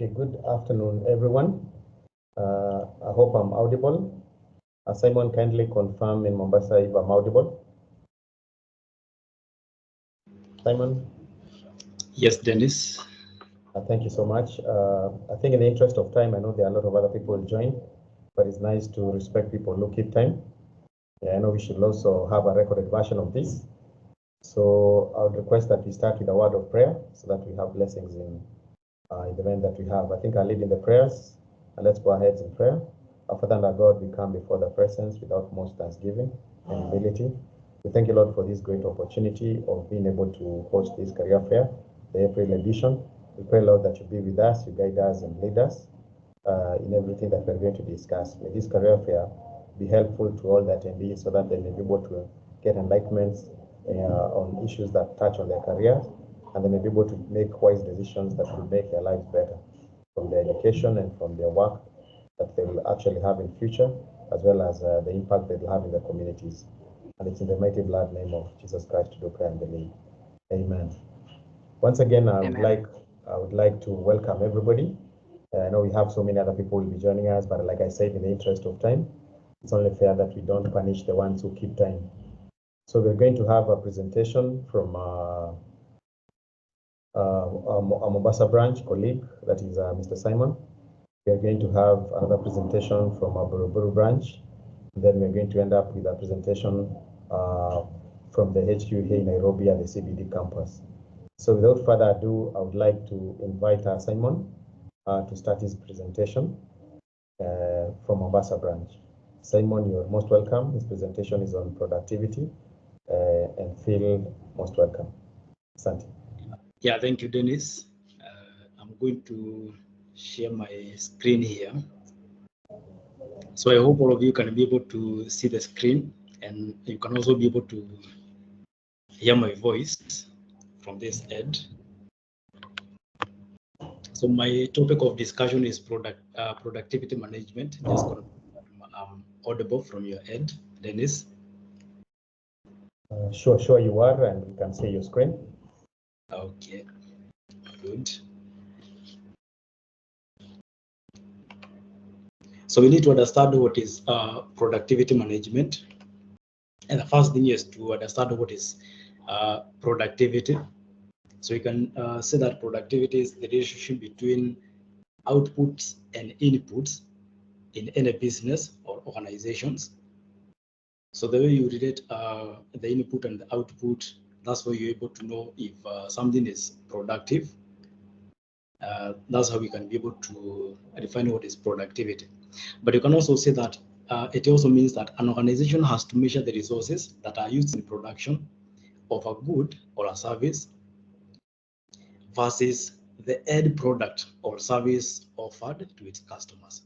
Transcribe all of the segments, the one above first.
Okay, good afternoon, everyone. I hope I'm audible. Simon, kindly confirm in Mombasa if I'm audible. Simon? Yes, Dennis. Thank you so much. I think in the interest of time, I know there are a lot of other people who join, but it's nice to respect people who keep time. Yeah, I know we should also have a recorded version of this. So I would request that we start with a word of prayer so that we have blessings in the event that we have. I think I'll lead in the prayers, and let's go ahead in prayer. Our Father and our God, we come before the presence without much thanksgiving and humility. We thank you, Lord, for this great opportunity of being able to host this career fair, the April edition. We pray, Lord, that you be with us, you guide us and lead us in everything that we're going to discuss. May this career fair be helpful to all the attendees so that they may be able to get enlightenments on issues that touch on their careers, and they may be able to make wise decisions that will make their lives better from their education and from their work that they will actually have in future, as well as the impact they will have in their communities. And it's in the mighty blood name of Jesus Christ to do prayer and believe. Amen. Once again, I would like to welcome everybody. I know we have so many other people who will be joining us, but like I said, in the interest of time, it's only fair that we don't punish the ones who keep time. So we're going to have a presentation from our Mombasa branch colleague, that is Mr. Simon. We're going to have another presentation from our Buruburu branch. Then we're going to end up with a presentation from the HQ here in Nairobi at the CBD campus. So without further ado, I would like to invite Simon to start his presentation from Mombasa branch. Simon, you're most welcome. His presentation is on productivity and feel most welcome. Asante. Yeah, thank you, Dennis. I'm going to share my screen here. So I hope all of you can be able to see the screen, and you can also be able to hear my voice from this end. So my topic of discussion is productivity management. Just audible from your end, Dennis. Sure you are, and we can see your screen. Okay, good. So we need to understand what is productivity management. And the first thing is to understand what is productivity. So you can say that productivity is the relationship between outputs and inputs in any business or organizations. So the way you relate the input and the output, that's why you're able to know if something is productive. That's how we can be able to define what is productivity. But you can also say that it also means that an organization has to measure the resources that are used in production of a good or a service versus the end product or service offered to its customers.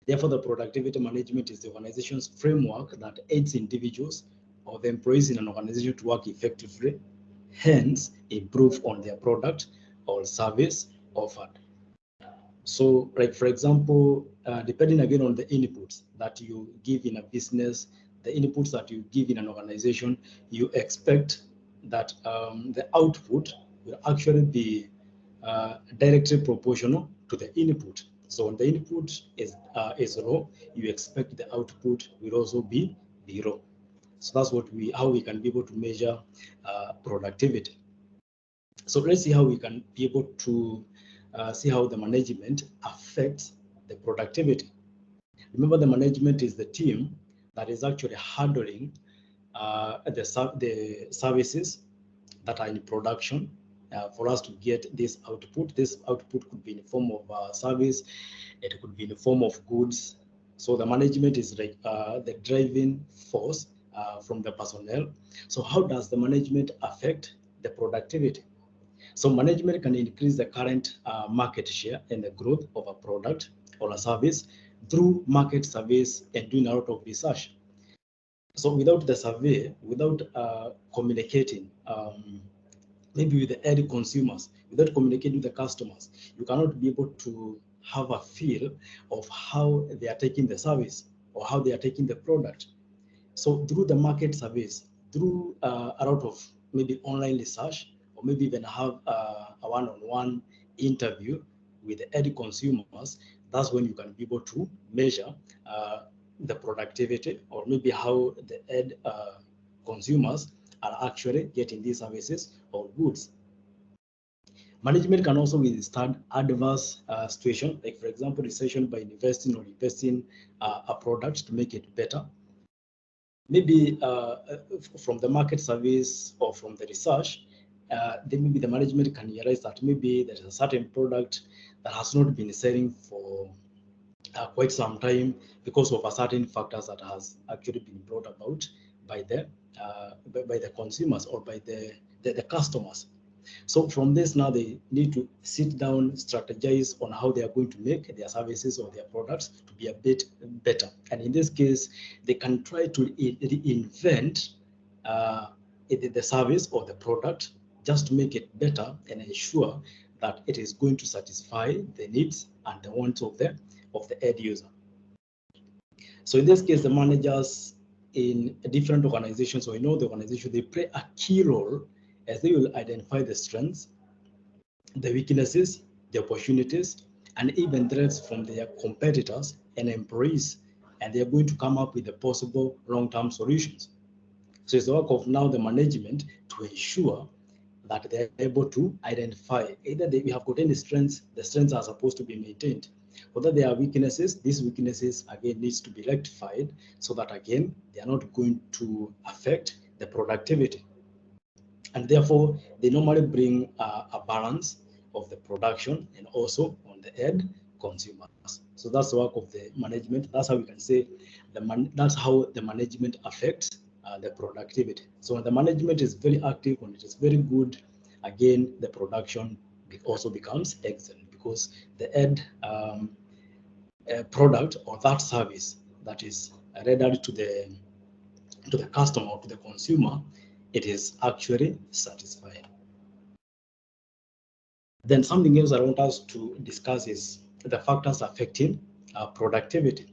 Therefore, the productivity management is the organization's framework that aids individuals or the employees in an organization to work effectively, hence improve on their product or service offered. So, like for example, depending again on the inputs that you give in a business, the inputs that you give in an organization, you expect that the output will actually be directly proportional to the input. So when the input is low, you expect the output will also be low. So that's how we can be able to measure productivity. So let's see how we can be able to see how the management affects the productivity. Remember, the management is the team that is actually handling the services that are in production for us to get this output. This output could be in the form of service, it could be in the form of goods. So the management is like the driving force from the personnel. So how does the management affect the productivity? So management can increase the current market share and the growth of a product or a service through market surveys and doing a lot of research. So without the survey, without communicating, maybe with the end consumers, without communicating with the customers, you cannot be able to have a feel of how they are taking the service or how they are taking the product. So through the market surveys, through a lot of maybe online research, or maybe even have a one-on-one interview with the end consumers, that's when you can be able to measure the productivity, or maybe how the end consumers are actually getting these services or goods. Management can also withstand adverse situation, like for example, recession, by investing or investing a product to make it better. Maybe from the market service or from the research, then maybe the management can realize that maybe there is a certain product that has not been selling for quite some time because of a certain factors that has actually been brought about by the consumers or by the customers. So from this, now they need to sit down, strategize on how they are going to make their services or their products to be a bit better. And in this case, they can try to reinvent the service or the product just to make it better and ensure that it is going to satisfy the needs and the wants of the end user. So in this case, the managers in different organizations, or in all the organization, they play a key role as they will identify the strengths, the weaknesses, the opportunities, and even threats from their competitors and employees, and they're going to come up with the possible long-term solutions. So it's the work of now the management to ensure that they're able to identify either we have got any strengths, the strengths are supposed to be maintained. Whether there are weaknesses, these weaknesses again needs to be rectified so that again they are not going to affect the productivity. And therefore, they normally bring a balance of the production and also on the end consumers. So that's the work of the management. That's how we can say that's how the management affects the productivity. So when the management is very active, when it is very good, again, the production also becomes excellent because the end product or that service that is rendered to the customer or to the consumer, it is actually satisfying. Then something else I want us to discuss is the factors affecting productivity.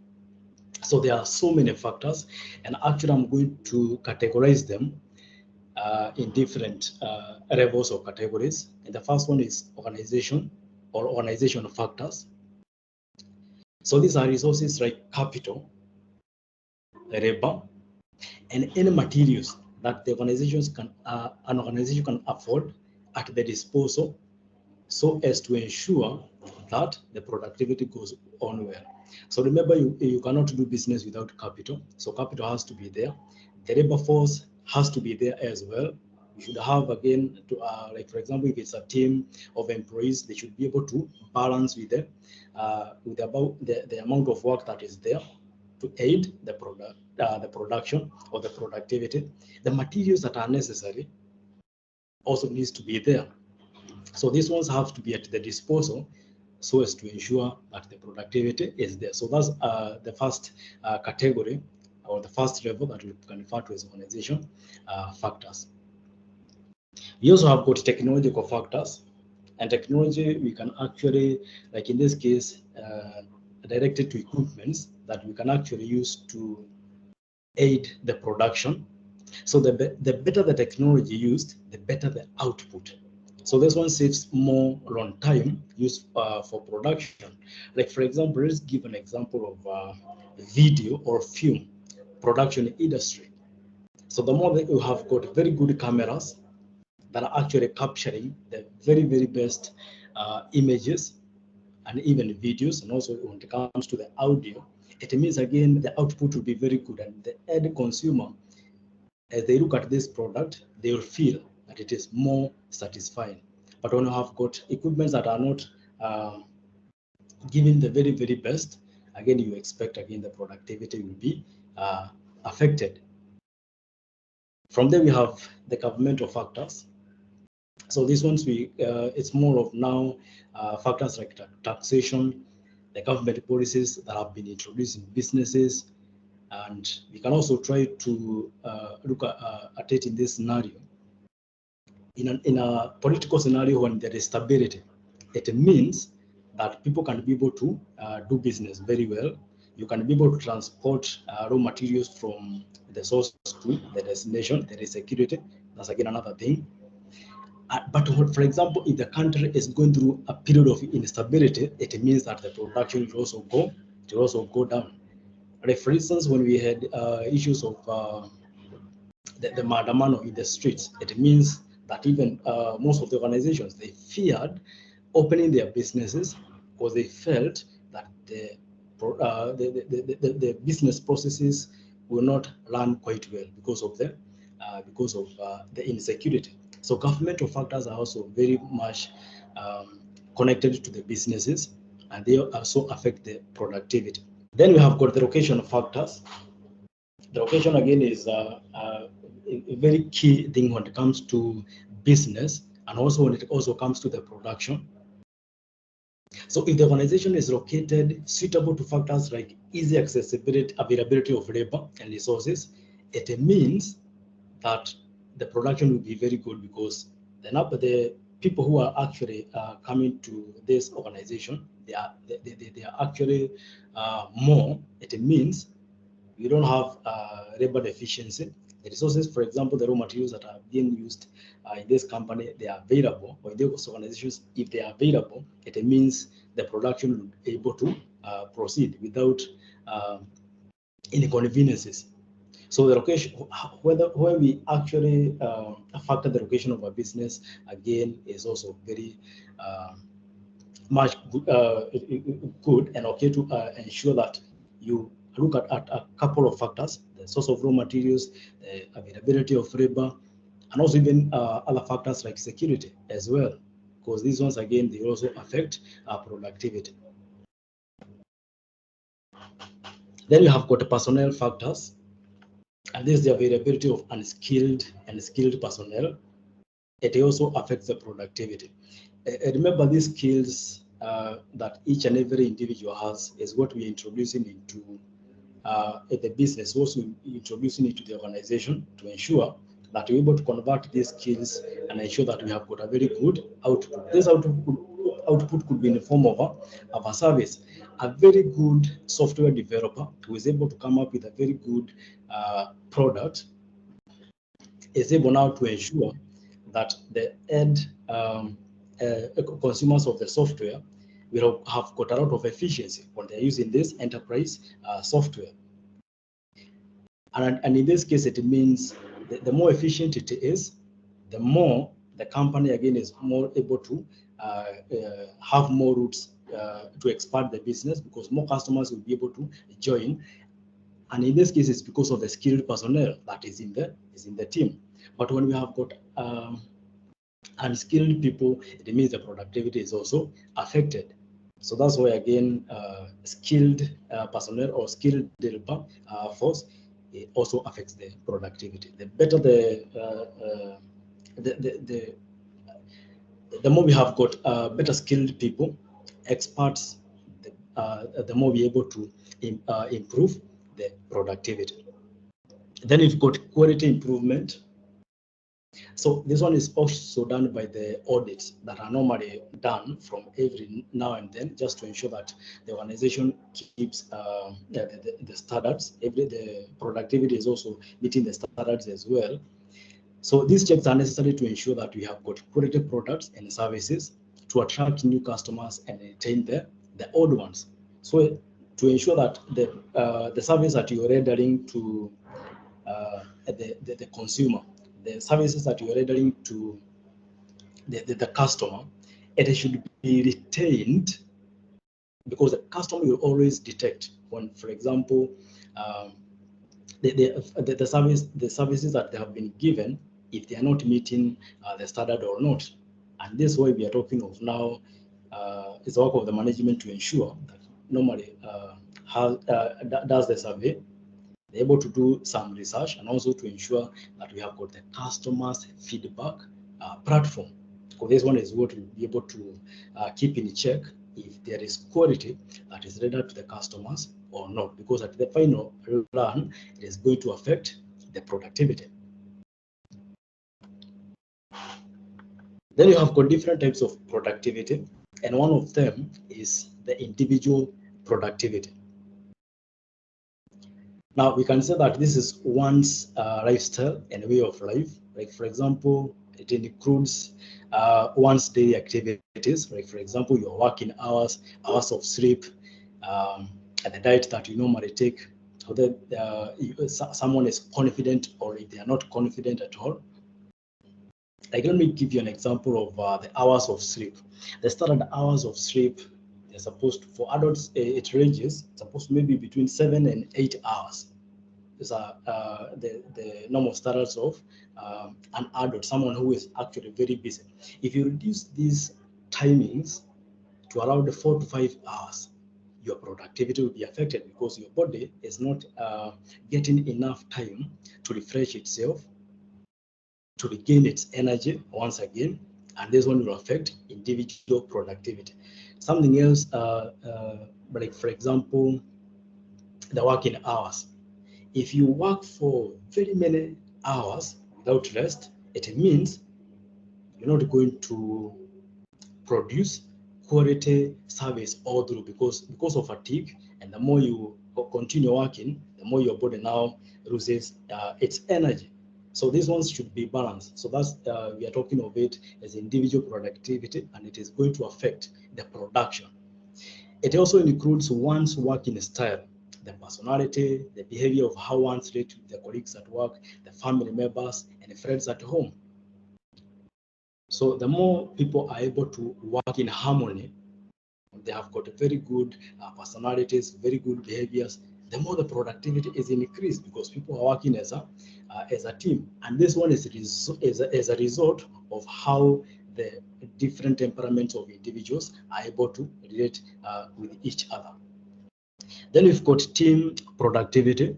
So there are so many factors, and actually I'm going to categorize them in different levels or categories. And the first one is organization or organizational factors. So these are resources like capital, labor, and any materials that the an organization can afford at the disposal, so as to ensure that the productivity goes on well. So remember, you cannot do business without capital. So capital has to be there. The labor force has to be there as well. You should have, again, like for example, if it's a team of employees, they should be able to balance with about the amount of work that is there to aid the production or the productivity. The materials that are necessary also needs to be there. So these ones have to be at the disposal so as to ensure that the productivity is there. So that's the first category or the first level that we can refer to as organization factors. We also have got technological factors, and technology we can actually, like in this case, directed to equipments that we can actually use to aid the production. So the better the technology used, the better the output. So this one saves more on time used for production. Like for example, let's give an example of video or film production industry. So the more that you have got very good cameras that are actually capturing the very, very best images and even videos, and also when it comes to the audio, it means again the output will be very good, and the end consumer, as they look at this product, they will feel that it is more satisfying. But when you have got equipments that are not giving the very, very best, again, you expect again the productivity will be affected. From there, we have the governmental factors. So these ones, it's more of now factors like taxation, the government policies that have been introduced in businesses, and we can also try to look at it in this scenario. In a political scenario when there is stability, it means that people can be able to do business very well. You can be able to transport raw materials from the source to the destination. There is security. That's again another thing. But for example, if the country is going through a period of instability, it means that the production will also go down. Like for instance, when we had issues of the maandamano in the streets, it means that even most of the organizations, they feared opening their businesses because they felt that the business processes will not run quite well because of the insecurity. So governmental factors are also very much connected to the businesses, and they also affect the productivity. Then we have got the location factors. The location again is a very key thing when it comes to business, and also when it also comes to the production. So if the organization is located suitable to factors like easy accessibility, availability of labor and resources, it means that the production will be very good, because the people who are actually coming to this organization, they are actually more. It means you don't have labor efficiency. The resources, for example, the raw materials that are being used in this company, they are available, or in those organizations, if they are available, it means the production will be able to proceed without inconveniences. So the location, where we actually factor the location of a business, again, is also very much good and okay to ensure that you look at a couple of factors: the source of raw materials, the availability of labor, and also even other factors like security as well, because these ones, again, they also affect productivity. Then you have got the personnel factors, and this is the availability of unskilled and skilled personnel. It also affects the productivity. Remember, these skills that each and every individual has is what we're introducing into the business, also introducing it to the organization, to ensure that we're able to convert these skills and ensure that we have got a very good output. This output could be in the form of a service. A very good software developer who is able to come up with a very good product is able now to ensure that the end consumers of the software will have got a lot of efficiency when they're using this enterprise software. And in this case, it means the more efficient it is, the more the company, again, is more able to have more routes to expand the business, because more customers will be able to join. And in this case, it's because of the skilled personnel that is in the team. But when we have got unskilled people, it means the productivity is also affected. So that's why, again, skilled personnel or skilled developer force, it also affects the productivity. The better the more we have got better skilled people, experts, the more we're able to improve the productivity. Then we've got quality improvement. So this one is also done by the audits that are normally done from every now and then, just to ensure that the organization keeps the standards. The productivity is also meeting the standards as well. So these checks are necessary to ensure that we have got quality products and services to attract new customers and retain the old ones. So to ensure that the service that you're rendering to the consumer, the services that you're rendering to the customer, it should be retained, because the customer will always detect when, for example, the services that they have been given, if they are not meeting the standard or not. And this way we are talking of now is the work of the management to ensure that normally does the survey, they're able to do some research, and also to ensure that we have got the customers' feedback platform. Because this one is what we'll be able to keep in check if there is quality that is rendered to the customers or not, because at the final run, it is going to affect the productivity. Then you have got different types of productivity, and one of them is the individual productivity. Now, we can say that this is one's lifestyle and way of life. Like, for example, It includes one's daily activities, like for example, your working hours, hours of sleep, and the diet that you normally take. Whether someone is confident or if they are not confident at all. Like, let me give you an example of the hours of sleep. The standard hours of sleep, they're supposed to, for adults, it ranges, supposed to maybe between 7 and 8 hours. These are the normal standards of an adult, someone who is actually very busy. If you reduce these timings to around 4 to 5 hours, your productivity will be affected because your body is not getting enough time to refresh itself, to regain its energy once again, and this one will affect individual productivity. Something else, like for example, the working hours. If you work for very many hours without rest, it means you're not going to produce quality service all through because of fatigue. And the more you continue working, the more your body now loses its energy. So these ones should be balanced. So that's we are talking of it as individual productivity, and it is going to affect the production. It also includes one's working style, the personality, the behavior of how one relates with the colleagues at work, the family members, and the friends at home. So the more people are able to work in harmony, they have got very good personalities, very good behaviors, the more the productivity is increased because people are working as a team. And this one is a result of how the different temperaments of individuals are able to relate with each other. Then we've got team productivity.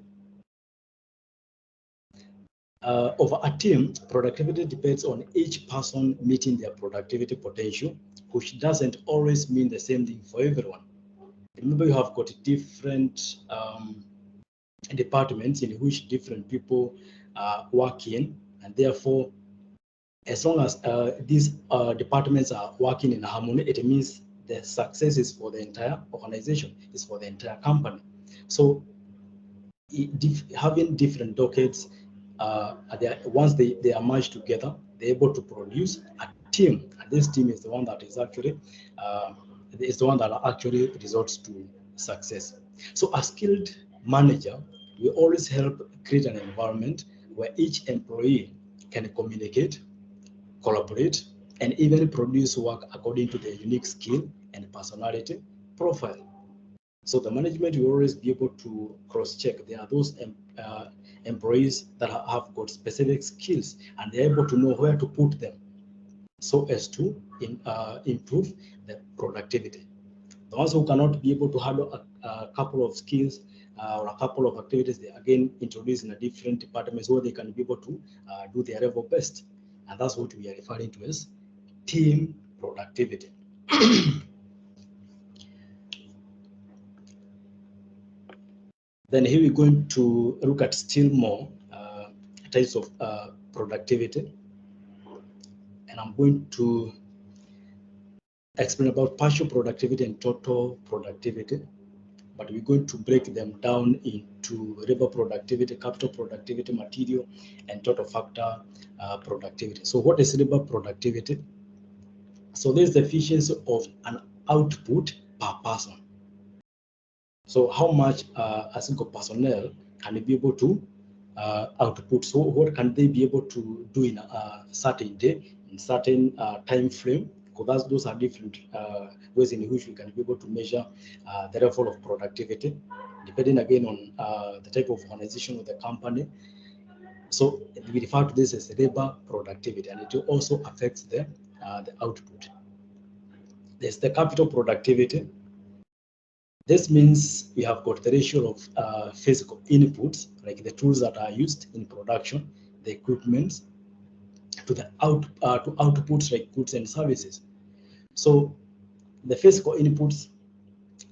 Of a team, productivity depends on each person meeting their productivity potential, which doesn't always mean the same thing for everyone. Remember, you have got different departments in which different people work in, and therefore, as long as these departments are working in harmony, it means the success is for the entire organization, is for the entire company. So having different dockets, once they are merged together, they're able to produce a team, and this team is the one that is actually results to success. So a skilled manager will always help create an environment where each employee can communicate, collaborate, and even produce work according to their unique skill and personality profile. So the management will always be able to cross-check. There are those employees that have got specific skills, and they're able to know where to put them so as to improve the productivity. The ones who cannot be able to handle a couple of skills or a couple of activities, they again introduce in a different departments where they can be able to do their level best. And that's what we are referring to as team productivity. Then here we're going to look at still more types of productivity. And I'm going to explain about partial productivity and total productivity. But we're going to break them down into labor productivity, capital productivity, material, and total factor productivity. So what is labor productivity? So this is the efficiency of an output per person. So how much a single personnel can be able to output? So what can they be able to do in a certain day, in certain time frame? Because those are different ways in which we can be able to measure the level of productivity, depending again on the type of organization of the company. So we refer to this as labor productivity, and it also affects the output. There's the capital productivity. This means we have got the ratio of physical inputs, like the tools that are used in production, the equipment, to the outputs like goods and services. So the physical inputs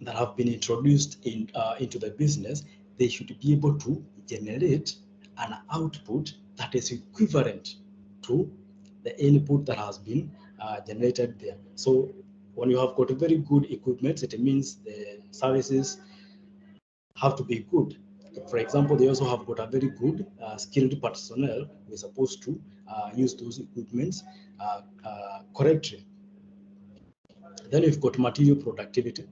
that have been introduced into the business, they should be able to generate an output that is equivalent to the input that has been generated there. So when you have got very good equipment, it means the services have to be good. For example, they also have got a very good skilled personnel who are supposed to use those equipments correctly. Then we've got material productivity.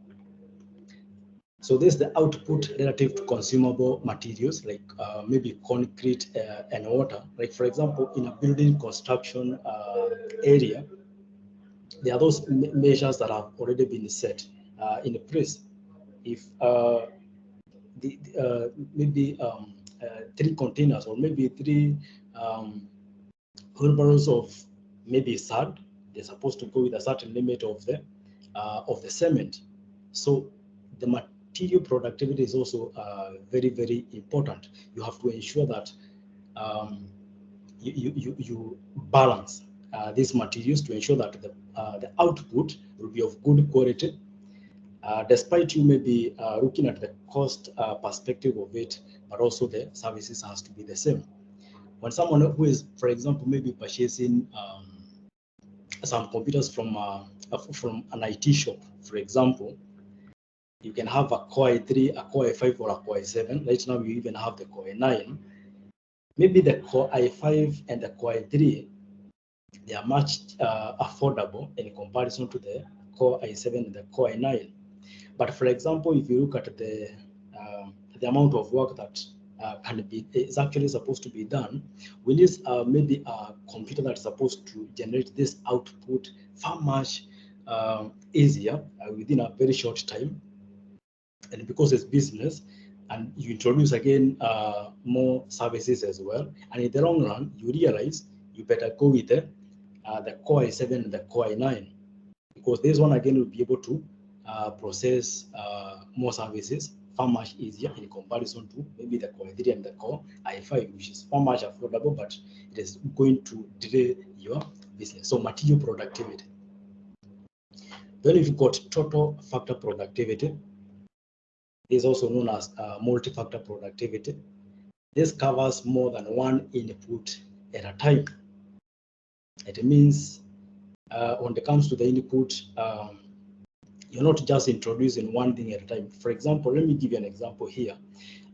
So this is the output relative to consumable materials like maybe concrete and water. Like for example, in a building construction area, there are those measures that have already been set in place. If maybe 3 containers or maybe 3 wheelbarrows of maybe sand, they're supposed to go with a certain limit of the cement. So the material productivity is also very, very important. You have to ensure that you balance these materials to ensure that the output will be of good quality. Despite you may be looking at the cost perspective of it, but also the services has to be the same. When someone who is, for example, maybe purchasing some computers from an IT shop, for example, you can have a Core i3, a Core i5, or a Core i7. Right now, you even have the Core i9. Maybe the Core i5 and the Core i3, they are much affordable in comparison to the Core i7 and the Core i9. But for example, if you look at the amount of work that is actually supposed to be done, we need maybe a computer that's supposed to generate this output far much easier within a very short time. And because it's business, and you introduce again more services as well, and in the long run, you realize you better go with the Core i7 and the Core i9, because this one again will be able to process more services far much easier in comparison to maybe the Core i3 and the Core i5, which is far much affordable, but it is going to delay your business. So material productivity. Then if you've got total factor productivity, this is also known as multi-factor productivity. This covers more than one input at a time. It means when it comes to the input, you're not just introducing one thing at a time. For example, let me give you an example here.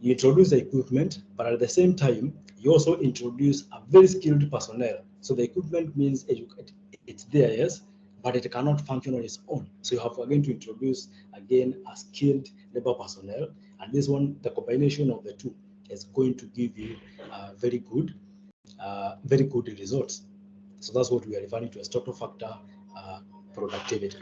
You introduce the equipment, but at the same time, you also introduce a very skilled personnel. So the equipment means it's there, yes, but it cannot function on its own. So you have again to introduce again a skilled labor personnel, and this one, the combination of the two, is going to give you very good results. So that's what we are referring to as total factor productivity.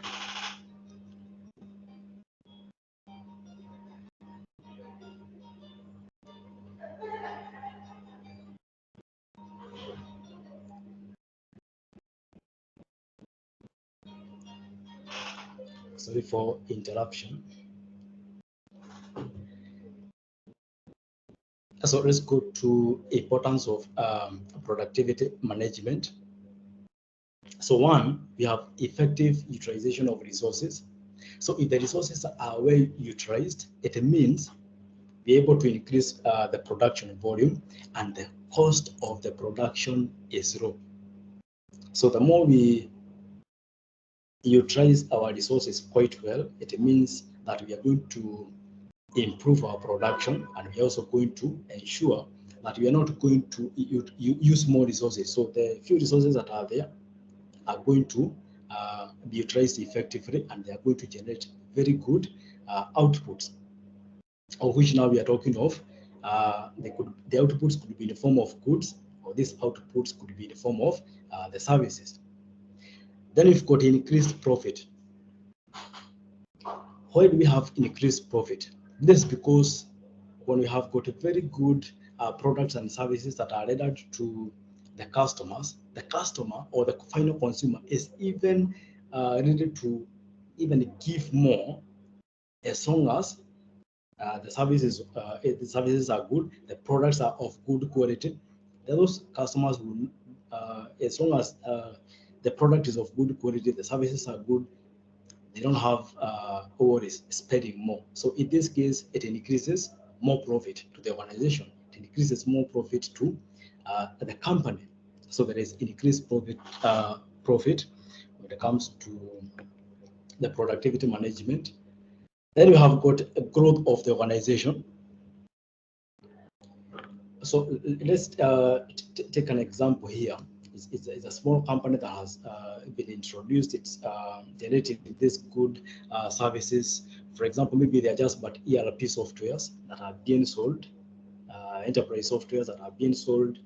Sorry for interruption. So let's go to importance of productivity management. So one, we have effective utilization of resources. So if the resources are well utilized, it means be able to increase the production volume, and the cost of the production is low. So the more we utilize our resources quite well, it means that we are going to improve our production, and we're also going to ensure that we are not going to use more resources. So the few resources that are there are going to be utilized effectively, and they are going to generate very good outputs, of which now we are talking of. The outputs could be in the form of goods, or these outputs could be in the form of the services. Then we've got increased profit. Why do we have increased profit? This is because when we have got a very good products and services that are rendered to the customers, the customer or the final consumer is even ready to even give more, as long as the services are good, the products are of good quality. Those customers will, as long as the product is of good quality, the services are good, they don't have worries spending more. So in this case, it increases more profit to the organization. It increases more profit to the company. So there is increased profit when it comes to the productivity management. Then you have got a growth of the organization. So let's take an example here. It's a small company that has been introduced. It's generating these good services. For example, maybe they're just but ERP softwares that are being sold, enterprise softwares that are being sold.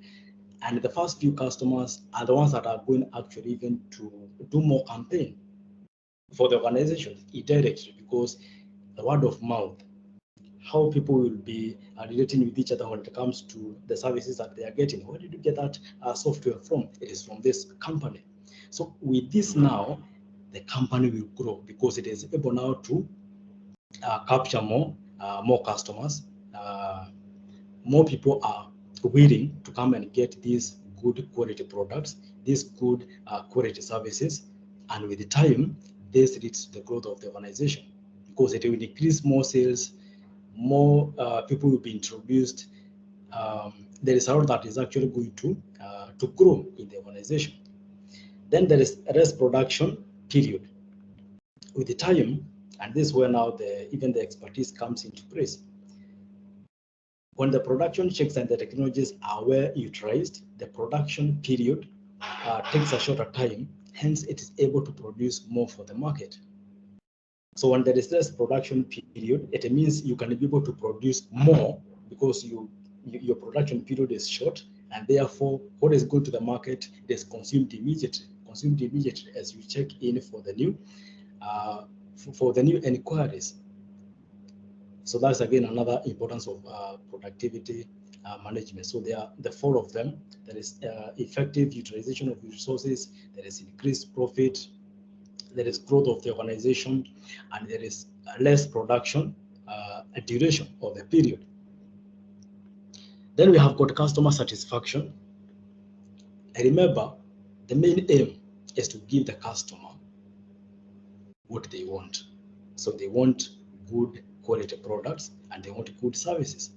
And the first few customers are the ones that are going actually even to do more campaign for the organization indirectly, because the word of mouth, how people will be relating with each other when it comes to the services that they are getting. Where did you get that software from? It is from this company. So with this now, the company will grow because it is able now to capture more customers. More people are willing to come and get these good quality products, these good quality services, and with the time, this leads to the growth of the organization because it will increase more sales, more people will be introduced. There is a lot that is actually going to grow in the organization. Then there is rest production period. With the time, and this is where now even the expertise comes into place. When the production checks and the technologies are well utilized, the production period takes a shorter time, hence it is able to produce more for the market. So when there is less production period, it means you can be able to produce more because your production period is short, and therefore what is going to the market is consumed immediately as you check in for the new inquiries. So that's again another importance of productivity management. So there are the four of them. There is effective utilization of resources, there is increased profit, there is growth of the organization, and there is less production duration of the period. Then we have got customer satisfaction. And remember, the main aim is to give the customer what they want. So they want good quality products and they want good services.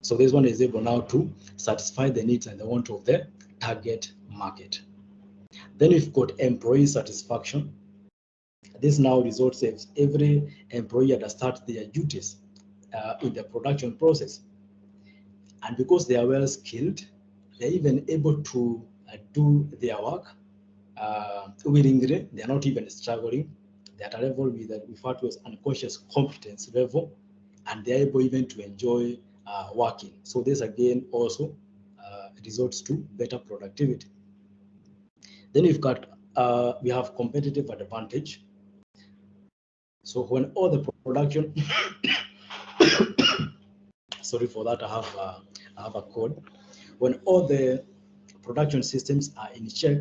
So this one is able now to satisfy the needs and the want of the target market. Then we've got employee satisfaction. This now results in every employee that starts their duties in the production process. And because they are well skilled, they're even able to do their work willingly. They're not even struggling. They're at a level we refer to as unconscious competence level, and they're able even to enjoy working. So this again also results to better productivity. Then we have competitive advantage. So when all the production, sorry for that, I have a code. When all the production systems are in check,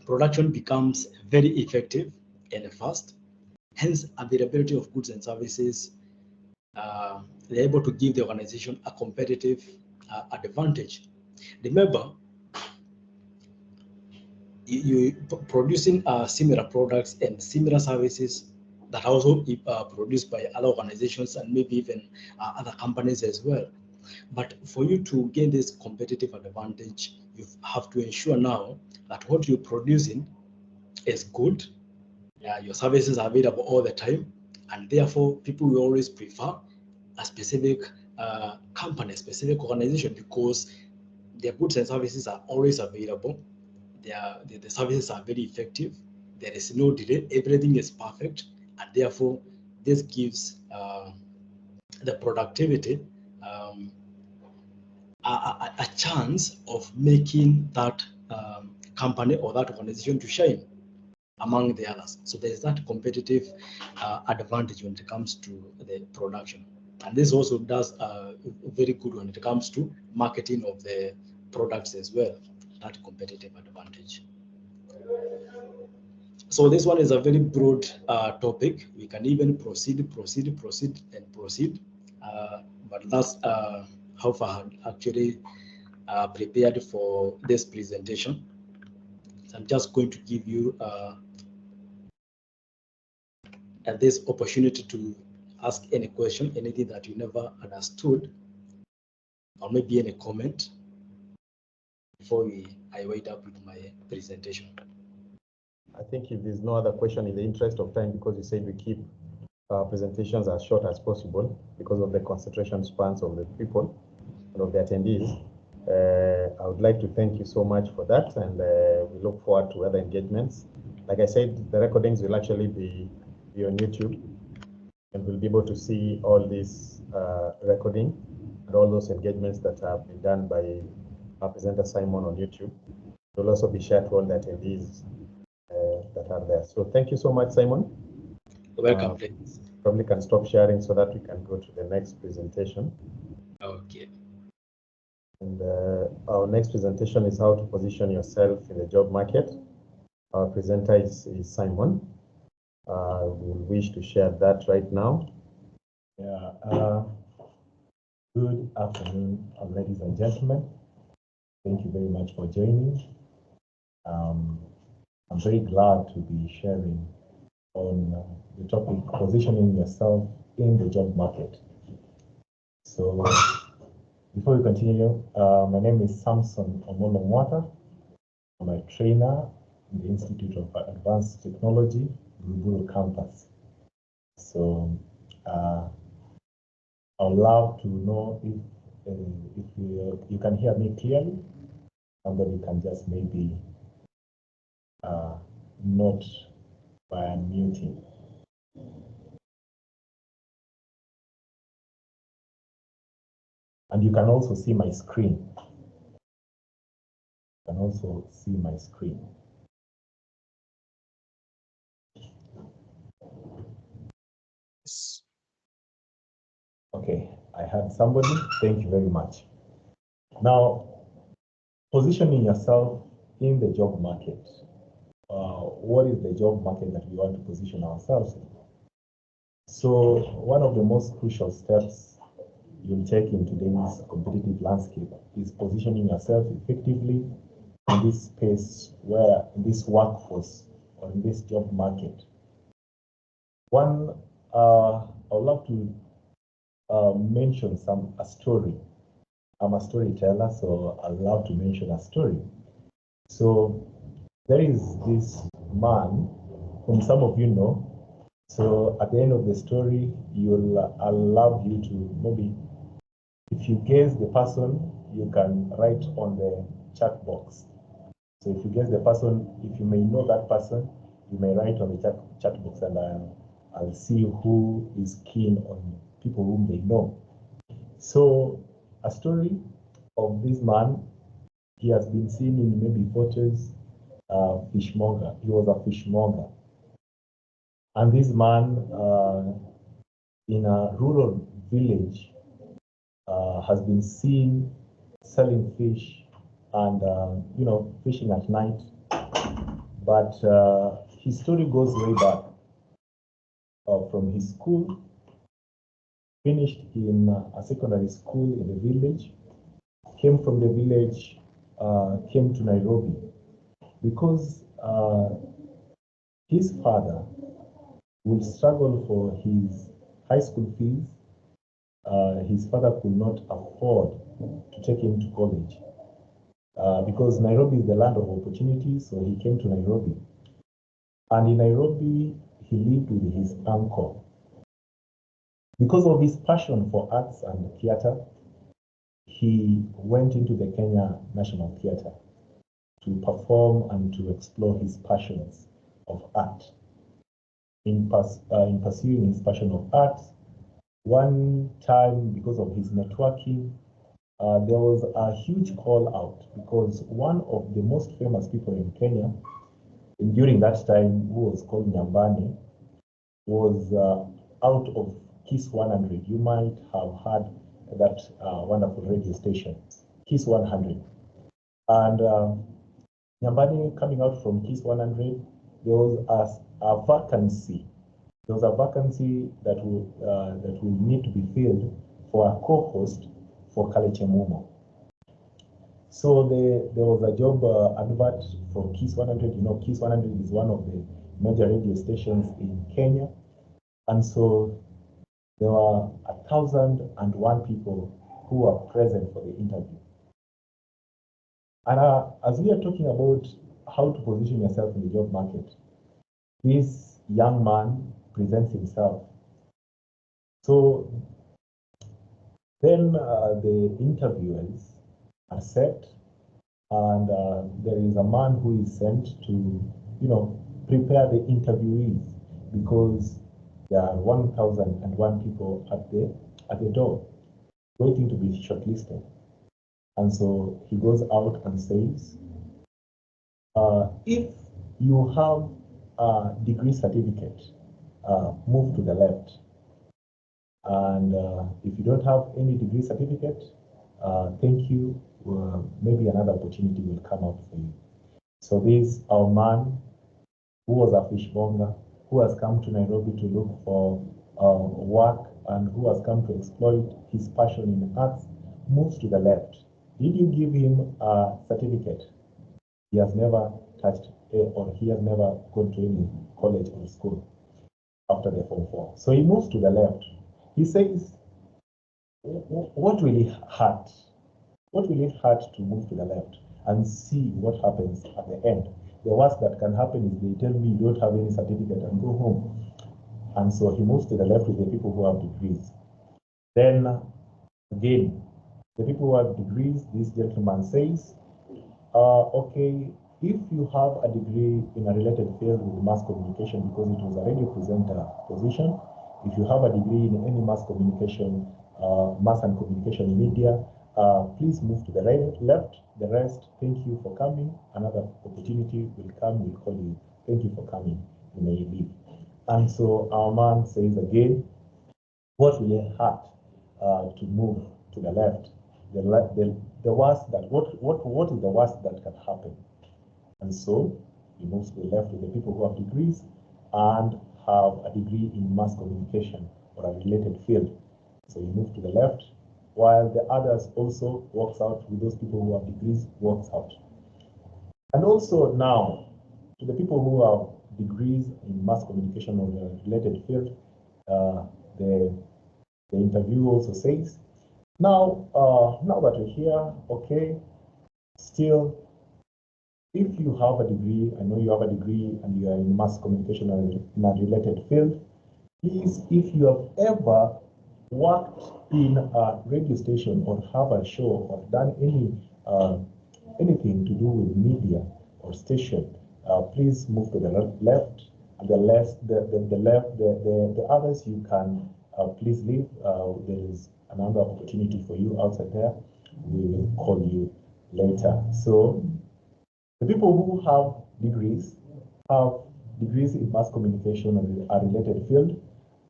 production becomes very effective and fast. Hence, availability of goods and services, they're able to give the organization a competitive advantage. Remember, you producing similar products and similar services that are also produced by other organizations and maybe even other companies as well. But for you to gain this competitive advantage, you have to ensure now that what you're producing is good. Your services are available all the time, and therefore people will always prefer a specific company, a specific organization, because their goods and services are always available. The services are very effective. There is no delay. Everything is perfect, and therefore this gives the productivity a chance of making that company or that organization to shine among the others. So there's that competitive advantage when it comes to the production. And this also does very good when it comes to marketing of the products as well, that competitive advantage. So this one is a very broad topic. We can even proceed. But that's how far I actually prepared for this presentation. So I'm just going to give you this opportunity to ask any question, anything that you never understood, or maybe any comment before I wait up with my presentation. I think if there's no other question, in the interest of time, because you said we keep presentations as short as possible because of the concentration spans of the people, of the attendees. I would like to thank you so much for that, and we look forward to other engagements. Like I said, the recordings will actually be on YouTube, and we'll be able to see all this recording and all those engagements that have been done by our presenter Simon on YouTube. It will also be shared to all the attendees that are there. So thank you so much, Simon. Welcome. Probably can stop sharing so that we can go to the next presentation. Okay. And our next presentation is how to position yourself in the job market. Our presenter is Simon. We wish to share that right now. Yeah. Good afternoon, ladies and gentlemen. Thank you very much for joining. I'm very glad to be sharing on the topic positioning yourself in the job market. So before we continue, my name is Samson Omolo Mwata. I'm a trainer in the Institute of Advanced Technology, Buruburu campus. So I would love to know if you can hear me clearly. Somebody can just maybe note by unmuting. And you can also see my screen. You can also see my screen. Okay, I had somebody. Thank you very much. Now, positioning yourself in the job market. What is the job market that we want to position ourselves in? So one of the most crucial steps you'll take in today's competitive landscape is positioning yourself effectively in this space where in this workforce or in this job market. One, I would love to mention a story. I'm a storyteller, so I love to mention a story. So there is this man whom some of you know. So at the end of the story, I'll love you to maybe, if you guess the person, you can write on the chat box. So if you guess the person, if you may know that person, you may write on the chat box, and I'll see who is keen on people whom they know. So a story of this man, he has been seen in maybe photos, fishmonger. He was a fishmonger. And this man in a rural village has been seen selling fish and fishing at night. But his story goes way back from his school. Finished in a secondary school in the village, came from the village, came to Nairobi because his father would struggle for his high school fees. His father could not afford to take him to college because Nairobi is the land of opportunity, so he came to Nairobi. And in Nairobi, he lived with his uncle. Because of his passion for arts and theater, he went into the Kenya National Theatre to perform and to explore his passions of art. In pursuing his passion of art, one time, because of his networking, there was a huge call out because one of the most famous people in Kenya during that time, who was called Nyambane, was out of Kiss 100. You might have heard that wonderful radio station, Kiss 100. And Nyambane coming out from Kiss 100, there was a vacancy. There was a vacancy that will need to be filled for a co-host for Kaleche Mumo. So there was a job advert for Kiss 100. You know, Kiss 100 is one of the major radio stations in Kenya. And so there were 1,001 people who were present for the interview. And as we are talking about how to position yourself in the job market, this young man presents himself. So Then the interviewers are set, and there is a man who is sent to, prepare the interviewees, because there are 1,001 people at the door waiting to be shortlisted. And so he goes out and says, if you have a degree certificate, move to the left. And if you don't have any degree certificate, thank you. Maybe another opportunity will come out for you. So this our man, who was a fishmonger, who has come to Nairobi to look for work, and who has come to exploit his passion in arts, moves to the left. Did you give him a certificate? He has never touched or he has never gone to any college or school after the Form 4. So he moves to the left. He says, what will it hurt? What will it hurt to move to the left and see what happens at the end? The worst that can happen is they tell me you don't have any certificate and go home. And so he moves to the left with the people who have degrees. Then again, the people who have degrees, this gentleman says, okay, if you have a degree in a related field with mass communication, because it was a radio presenter position, if you have a degree in any mass communication, mass and communication media, please move to the left. The rest, thank you for coming. Another opportunity will come, we'll call you. Thank you for coming. You may leave. And so our man says again, what will it hurt to move to the left? The worst that what is the worst that can happen? And so he moves to the left with the people who have degrees and have a degree in mass communication or a related field. So he moves to the left, while the others also walks out with those people who have degrees, walks out. And also now, to the people who have degrees in mass communication or a related field, the interview also says, now that we're here, okay, still, if you have a degree, I know you have a degree and you are in mass communication or in a related field, please, if you have ever worked in a radio station or have a show or done anything to do with media or station, please move to the left. And the others you can please leave. There is another opportunity for you outside there. We will call you later. So the people who have degrees in mass communication or a related field,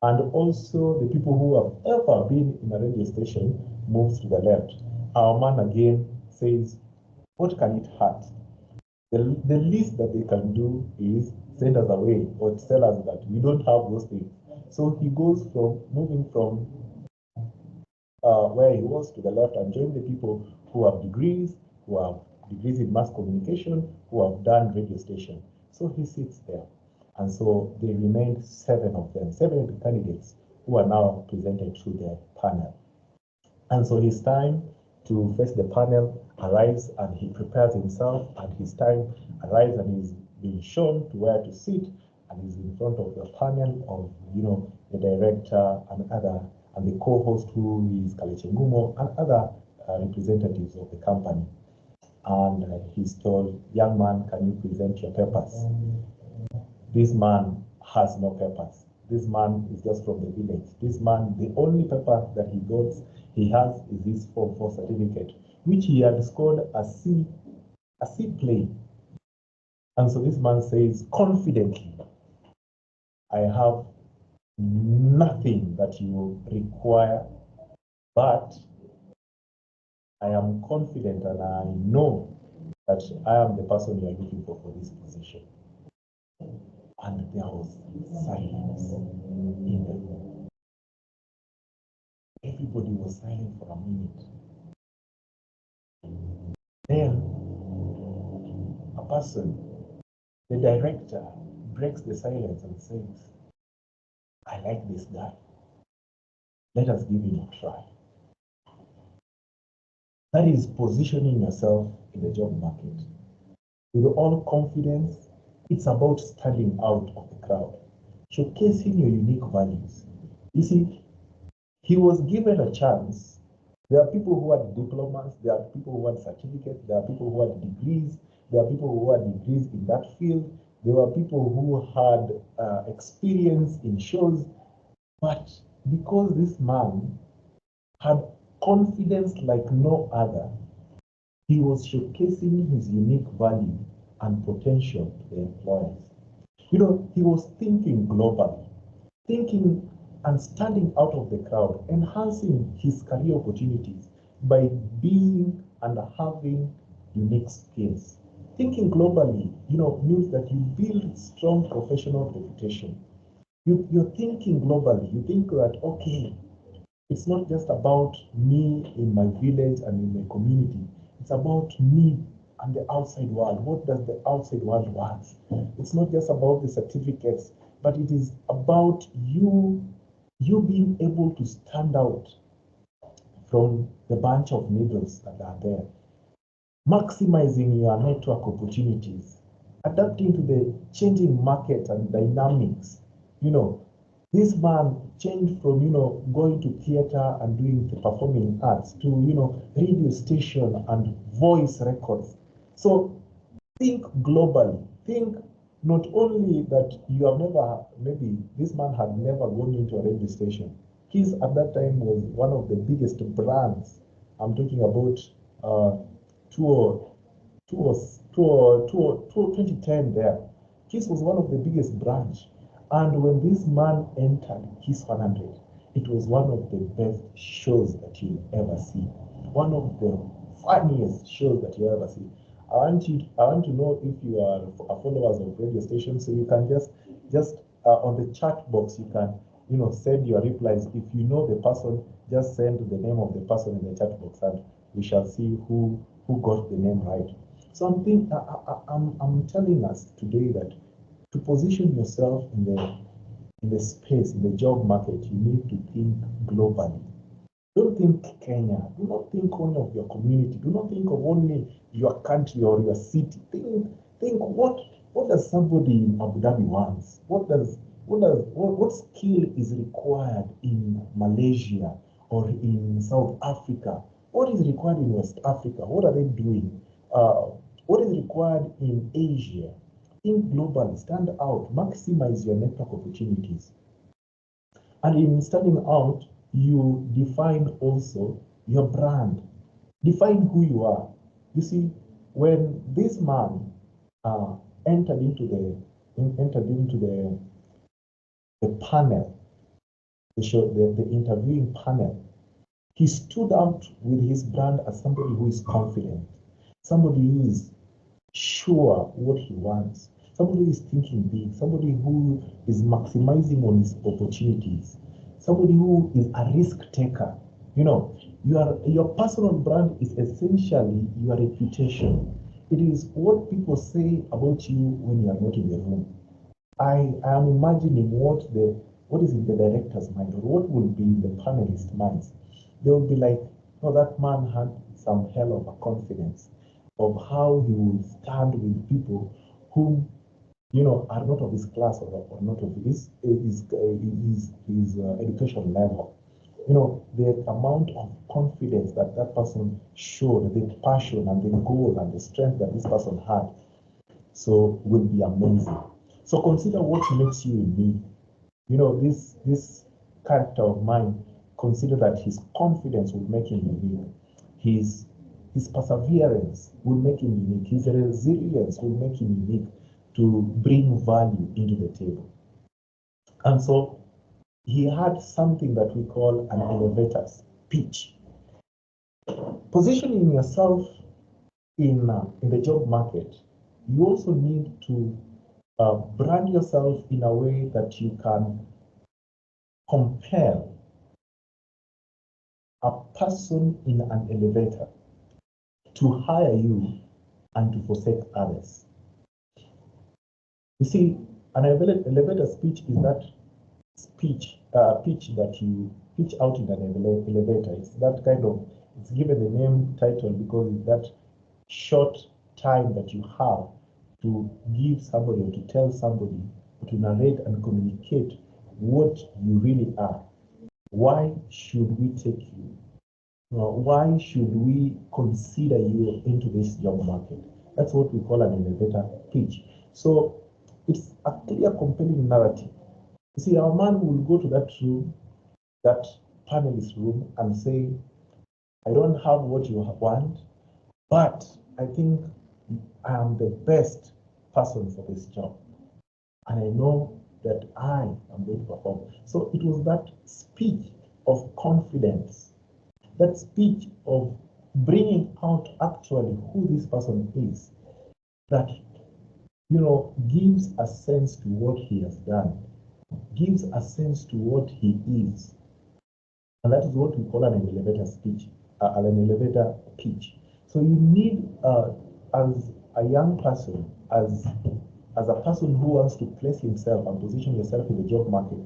and also the people who have ever been in a radio station moves to the left. Our man again says, what can it hurt? The least that they can do is send us away or tell us that we don't have those things. So he goes from moving from where he was to the left and join the people who have degrees in mass communication, who have done radio station. So he sits there. And so there remained 7 of them, 7 candidates who are now presented to the panel. And so his time to face the panel arrives, and he prepares himself, and his time arrives, and he's being shown to where to sit, and he's in front of the panel of, the director and the co-host, who is Kalechi Ngumo, and other representatives of the company. And he's told, young man, can you present your papers? This man has no papers. This man is just from the village. This man, the only paper that he has is his Form 4 certificate, which he had scored a C plain. And so this man says confidently, I have nothing that you require, but I am confident and I know that I am the person you are looking for this position. And there was silence in the room. Everybody was silent for a minute. Then a person, the director, breaks the silence and says, I like this guy. Let us give him a try. That is positioning yourself in the job market. With all confidence, it's about standing out of the crowd, showcasing your unique values. You see, he was given a chance There are people who had diplomas, there are people who had certificates, there are people who had degrees, there are people who had degrees in that field, there were people who had experience in shows, but because this man had confidence like no other, he was showcasing his unique value and potential to the employers. You know, he was thinking globally, thinking and standing out of the crowd, enhancing his career opportunities by being and having unique skills. Thinking globally, you know, means that you build strong professional reputation. You're thinking globally. You think that, okay, it's not just about me in my village and in my community. It's about me and the outside world. What does the outside world want? It's not just about the certificates, but it is about you being able to stand out from the bunch of needles that are there, maximizing your network opportunities, adapting to the changing market and dynamics. You know, this man changed from, you know, going to theater and doing the performing arts to, you know, radio station and voice records. So think globally. Think not only that you have never, maybe this man had never gone into a radio station. His at that time was one of the biggest brands. I'm talking about 2010 there. Kiss was one of the biggest branch. And when this man entered Kiss 100, it was one of the best shows that you'll ever see. One of the funniest shows that you'll ever see. I want to know if you are followers of radio stations, so you can just on the chat box, you can, you know, send your replies. If you know the person, just send the name of the person in the chat box, and we shall see who got the name right. So I'm telling us today that to position yourself in the space, in the job market, you need to think globally. Don't think Kenya. Do not think only of your community. Do not think of only your country or your city. Think what does somebody in Abu Dhabi wants? What skill is required in Malaysia or in South Africa? What is required in West Africa? What are they doing? What is required in Asia? Think globally, stand out, maximize your network opportunities. And in standing out, you define also your brand. Define who you are. You see, when this man entered into the panel, the interviewing panel, he stood out with his brand as somebody who is confident, somebody who is sure what he wants, somebody who is thinking big, somebody who is maximizing on his opportunities, somebody who is a risk taker. You know, your personal brand is essentially your reputation. It is what people say about you when you are not in the room. I am imagining what is in the director's mind, or what will be in the panelist minds. They will be like, no, that man had some hell of a confidence of how he will stand with people who, you know, are not of his class or not of his education level. You know, the amount of confidence that that person showed, the passion and the goal and the strength that this person had, so will be amazing. So consider what makes you unique. You know, this character of mine, consider that his confidence will make him unique. His perseverance will make him unique. His resilience will make him unique to bring value into the table. And so he had something that we call an elevator pitch. Positioning yourself in the job market, you also need to brand yourself in a way that you can compel a person in an elevator to hire you and to forsake others. You see, an elevator speech is that pitch that you pitch out in an elevator. It's that kind of, it's given the name title because it's that short time that you have to give somebody or to tell somebody or to narrate and communicate what you really are. Why should we take you? why should we consider you into this job market? That's what we call an elevator pitch. So it's a clear, compelling narrative. You see, our man will go to that room, that panelist room, and say, I don't have what you want, but I think I am the best person for this job. And I know that I am going to perform. So it was that speech of confidence, that speech of bringing out actually who this person is, that, gives a sense to what he has done, gives a sense to what he is. And that is what we call an elevator speech, an elevator pitch. So you need, as a young person, as a person who wants to place himself and position yourself in the job market,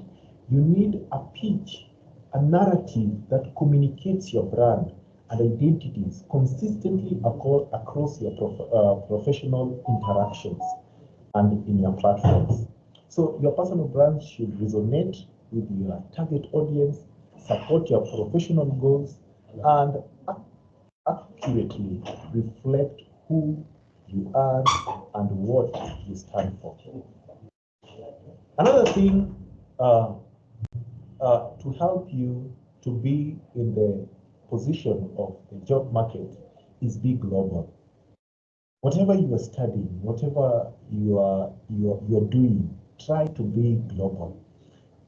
you need a pitch, a narrative that communicates your brand and identities consistently across your professional interactions and in your platforms. So your personal brand should resonate with your target audience, support your professional goals, and accurately reflect who you are and what you stand for. Another thing to help you to be in the position of the job market is be global. Whatever you are studying, whatever you're doing, try to be global.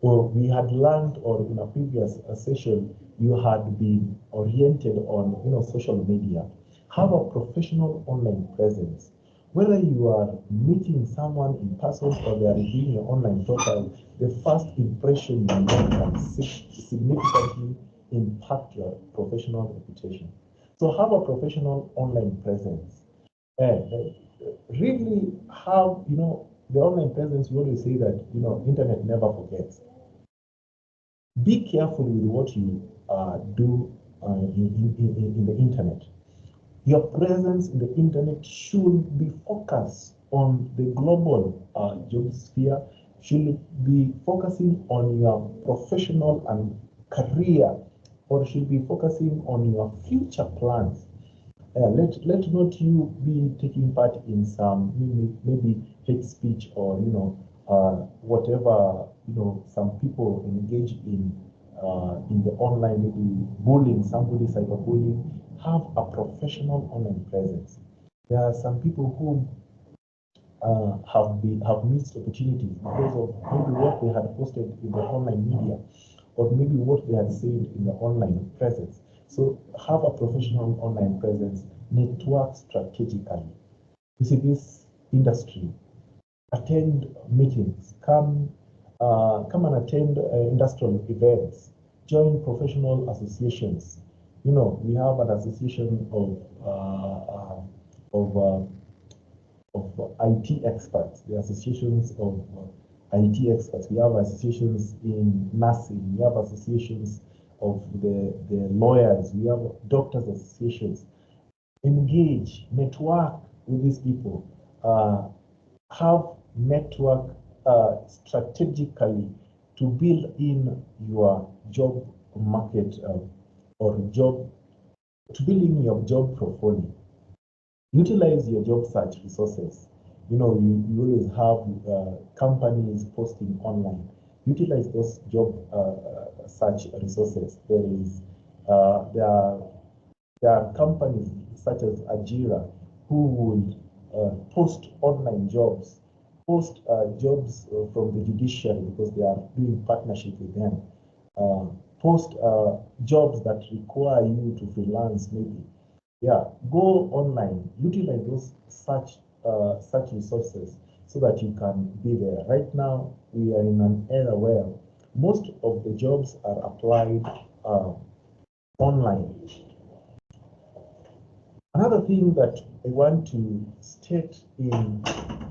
Or we had learned, or in a previous session, you had been oriented on social media. Have a professional online presence. Whether you are meeting someone in person or they are reviewing your online profile, the first impression you make can significantly impact your professional reputation. So have a professional online presence. Really have, the online presence. We always say that, internet never forgets. Be careful with what you do in the internet. Your presence in the internet should be focused on the global job sphere, should be focusing on your professional and career, or should be focusing on your future plans. Let not you be taking part in some maybe hate speech or whatever some people engage in the online, maybe bullying somebody, cyberbullying. Have a professional online presence. There are some people who have missed opportunities because of maybe what they had posted in the online media, or maybe what they had said in the online presence. So have a professional online presence, network strategically. You see, this industry, attend meetings, come and attend industrial events, join professional associations. We have an association of IT experts, the associations of IT experts. We have associations in nursing, we have associations of the lawyers, we have doctors' associations. Engage, network with these people. Have network strategically to build in your job market or to build in your job portfolio. Utilize your job search resources. You always have companies posting online. Utilize those job search resources. There are companies such as Ajira who would post online jobs, post jobs from the judiciary because they are doing partnership with them, post jobs that require you to freelance maybe. Yeah, go online, utilize those such resources so that you can be there. Right now, we are in an era where most of the jobs are applied online. Another thing that I want to state in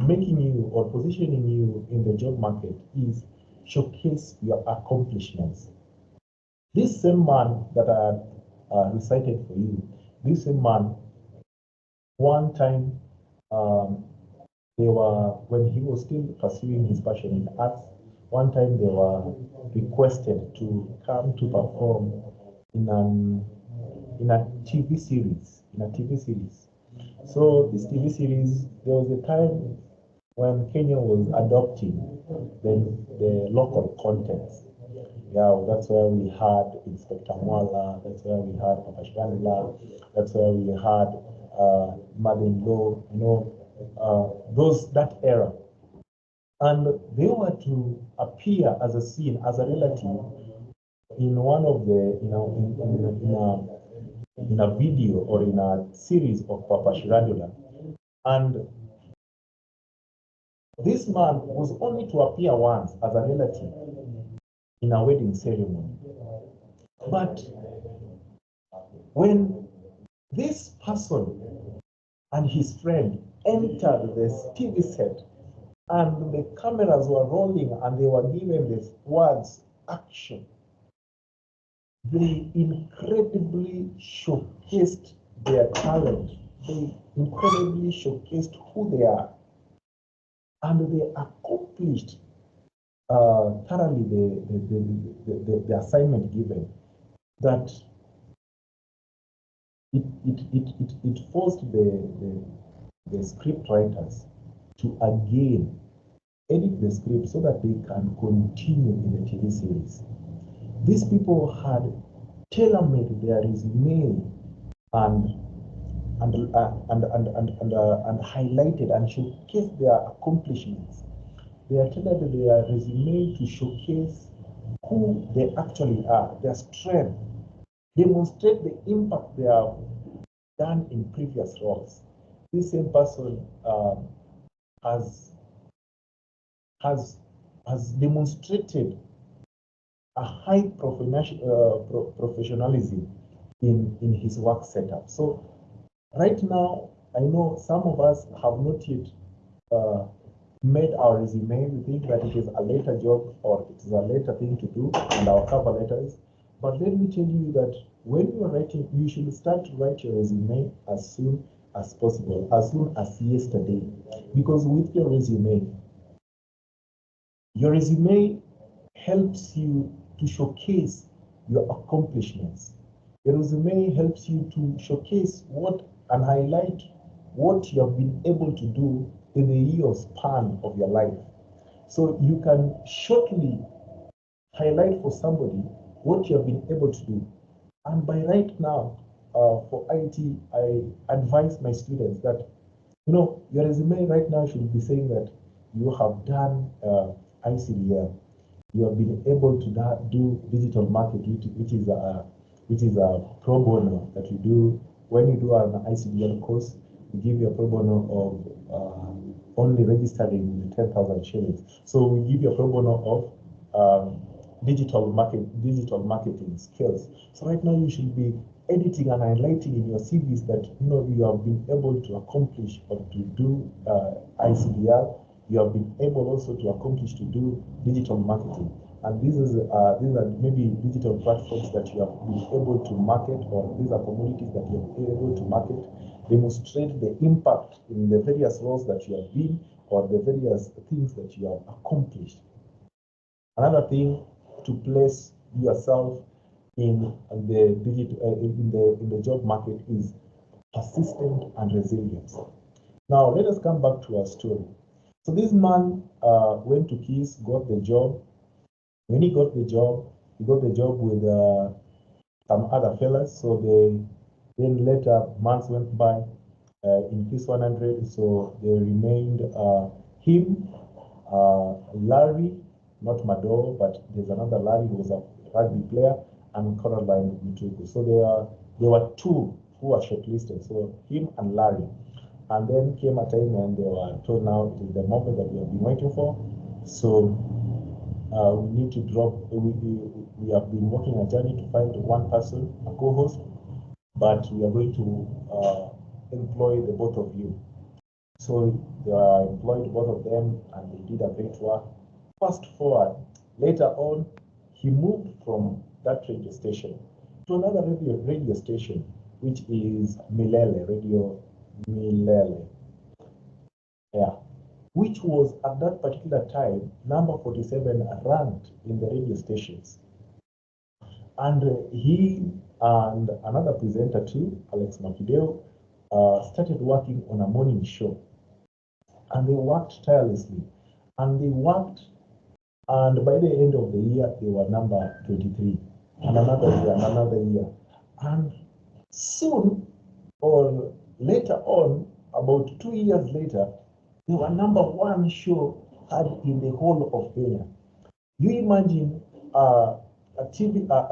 making you or positioning you in the job market is showcase your accomplishments. This same man that I recited for you, this same man, one time, when he was still pursuing his passion in arts, one time they were requested to come to perform in TV series. So this TV series, there was a time when Kenya was adopting the local contents. Yeah, that's where we had Inspector Mwala, that's where we had Papa Shirandula, that's where we had mother-in-law, that era. And they were to appear as a scene, as a relative in one of the, in a video or in a series of Papa Shirandula. And this man was only to appear once as a relative in a wedding ceremony. But when this person and his friend entered the TV set and the cameras were rolling and they were given the words action, they incredibly showcased their talent. They incredibly showcased who they are. And they accomplished thoroughly the assignment given, that it forced the script writers to again edit the script so that they can continue in the TV series. These people had tailor-made their resume and highlighted and showcased their accomplishments. They are tailored their resume to showcase who they actually are, their strength, demonstrate the impact they have done in previous roles. This same person has demonstrated a high professionalism in his work setup. So right now, I know some of us have not yet made our resume. We think that it is a later job or it is a later thing to do, and our cover letters. But let me tell you that when you are writing, you should start to write your resume as soon as possible, as soon as yesterday. Because with your resume helps you to showcase your accomplishments. Your resume helps you to showcase and highlight what you have been able to do in the year span of your life. So you can shortly highlight for somebody what you have been able to do. And by right now, for IT, I advise my students that, your resume right now should be saying that you have done ICDL. You have been able to do digital marketing, which is a pro bono that you do when you do an ICDL course. We give you a pro bono of only registering with 10,000 shillings. So we give you a pro bono of digital marketing skills. So right now you should be editing and highlighting in your CVs that you have been able to accomplish or to do ICDL. You have been able also to accomplish to do digital marketing. And these are maybe digital platforms that you have been able to market, or these are commodities that you have been able to market. Demonstrate the impact in the various roles that you have been, or the various things that you have accomplished. Another thing to place yourself in the digital in the job market is persistent and resilience. Now let us come back to our story. So this man went to KISS, got the job. When he got the job with some other fellas. So then later months went by in KISS 100. So they remained him, Larry, not Mado, but there's another Larry who was a rugby player, and Caroline Mtuku. So there were two who were shortlisted. So him and Larry. And then came a time when they were told, now it is the moment that we have been waiting for. So we need to drop. We have been working a journey to find one person, a co-host, but we are going to employ the both of you. So they employed both of them, and they did a great work. Fast forward, later on, he moved from that radio station to another radio station, which is Milele Radio. Milele, yeah, which was at that particular time number 47 ranked in the radio stations. And he and another presenter too, Alex Makideo, started working on a morning show. And they worked tirelessly. And they worked, and by the end of the year, they were number 23. And another year, and another year. And soon, or later on, about 2 years later, they were number one show had in the whole of Kenya. You imagine a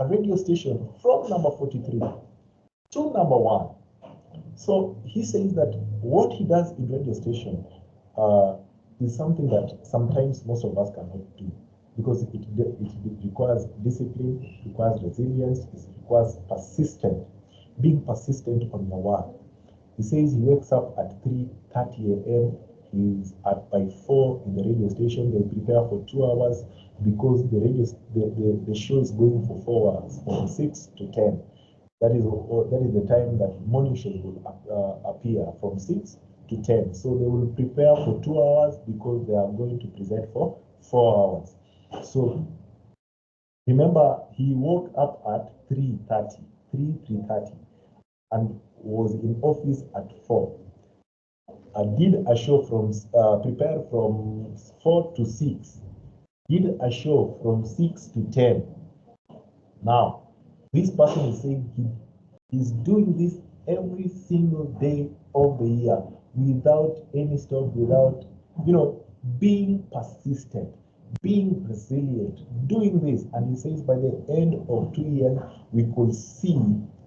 radio station from number 43 to number one. So he says that what he does in radio station is something that sometimes most of us cannot do, because it requires discipline, it requires resilience, it requires being persistent on your work. He says he wakes up at 3:30 a.m. He's at by 4 in the radio station. They prepare for 2 hours because the show is going for 4 hours, from 6 to 10. That is the time that morning shows will appear, from 6 to 10. So they will prepare for 2 hours because they are going to present for 4 hours. So remember, he woke up at 3:30, and was in office at 4. I did a show from prepared from 4 to 6. Did a show from 6 to 10. Now, this person is saying he is doing this every single day of the year without any stop, without, being persistent, being resilient, doing this. And he says by the end of 2 years, we could see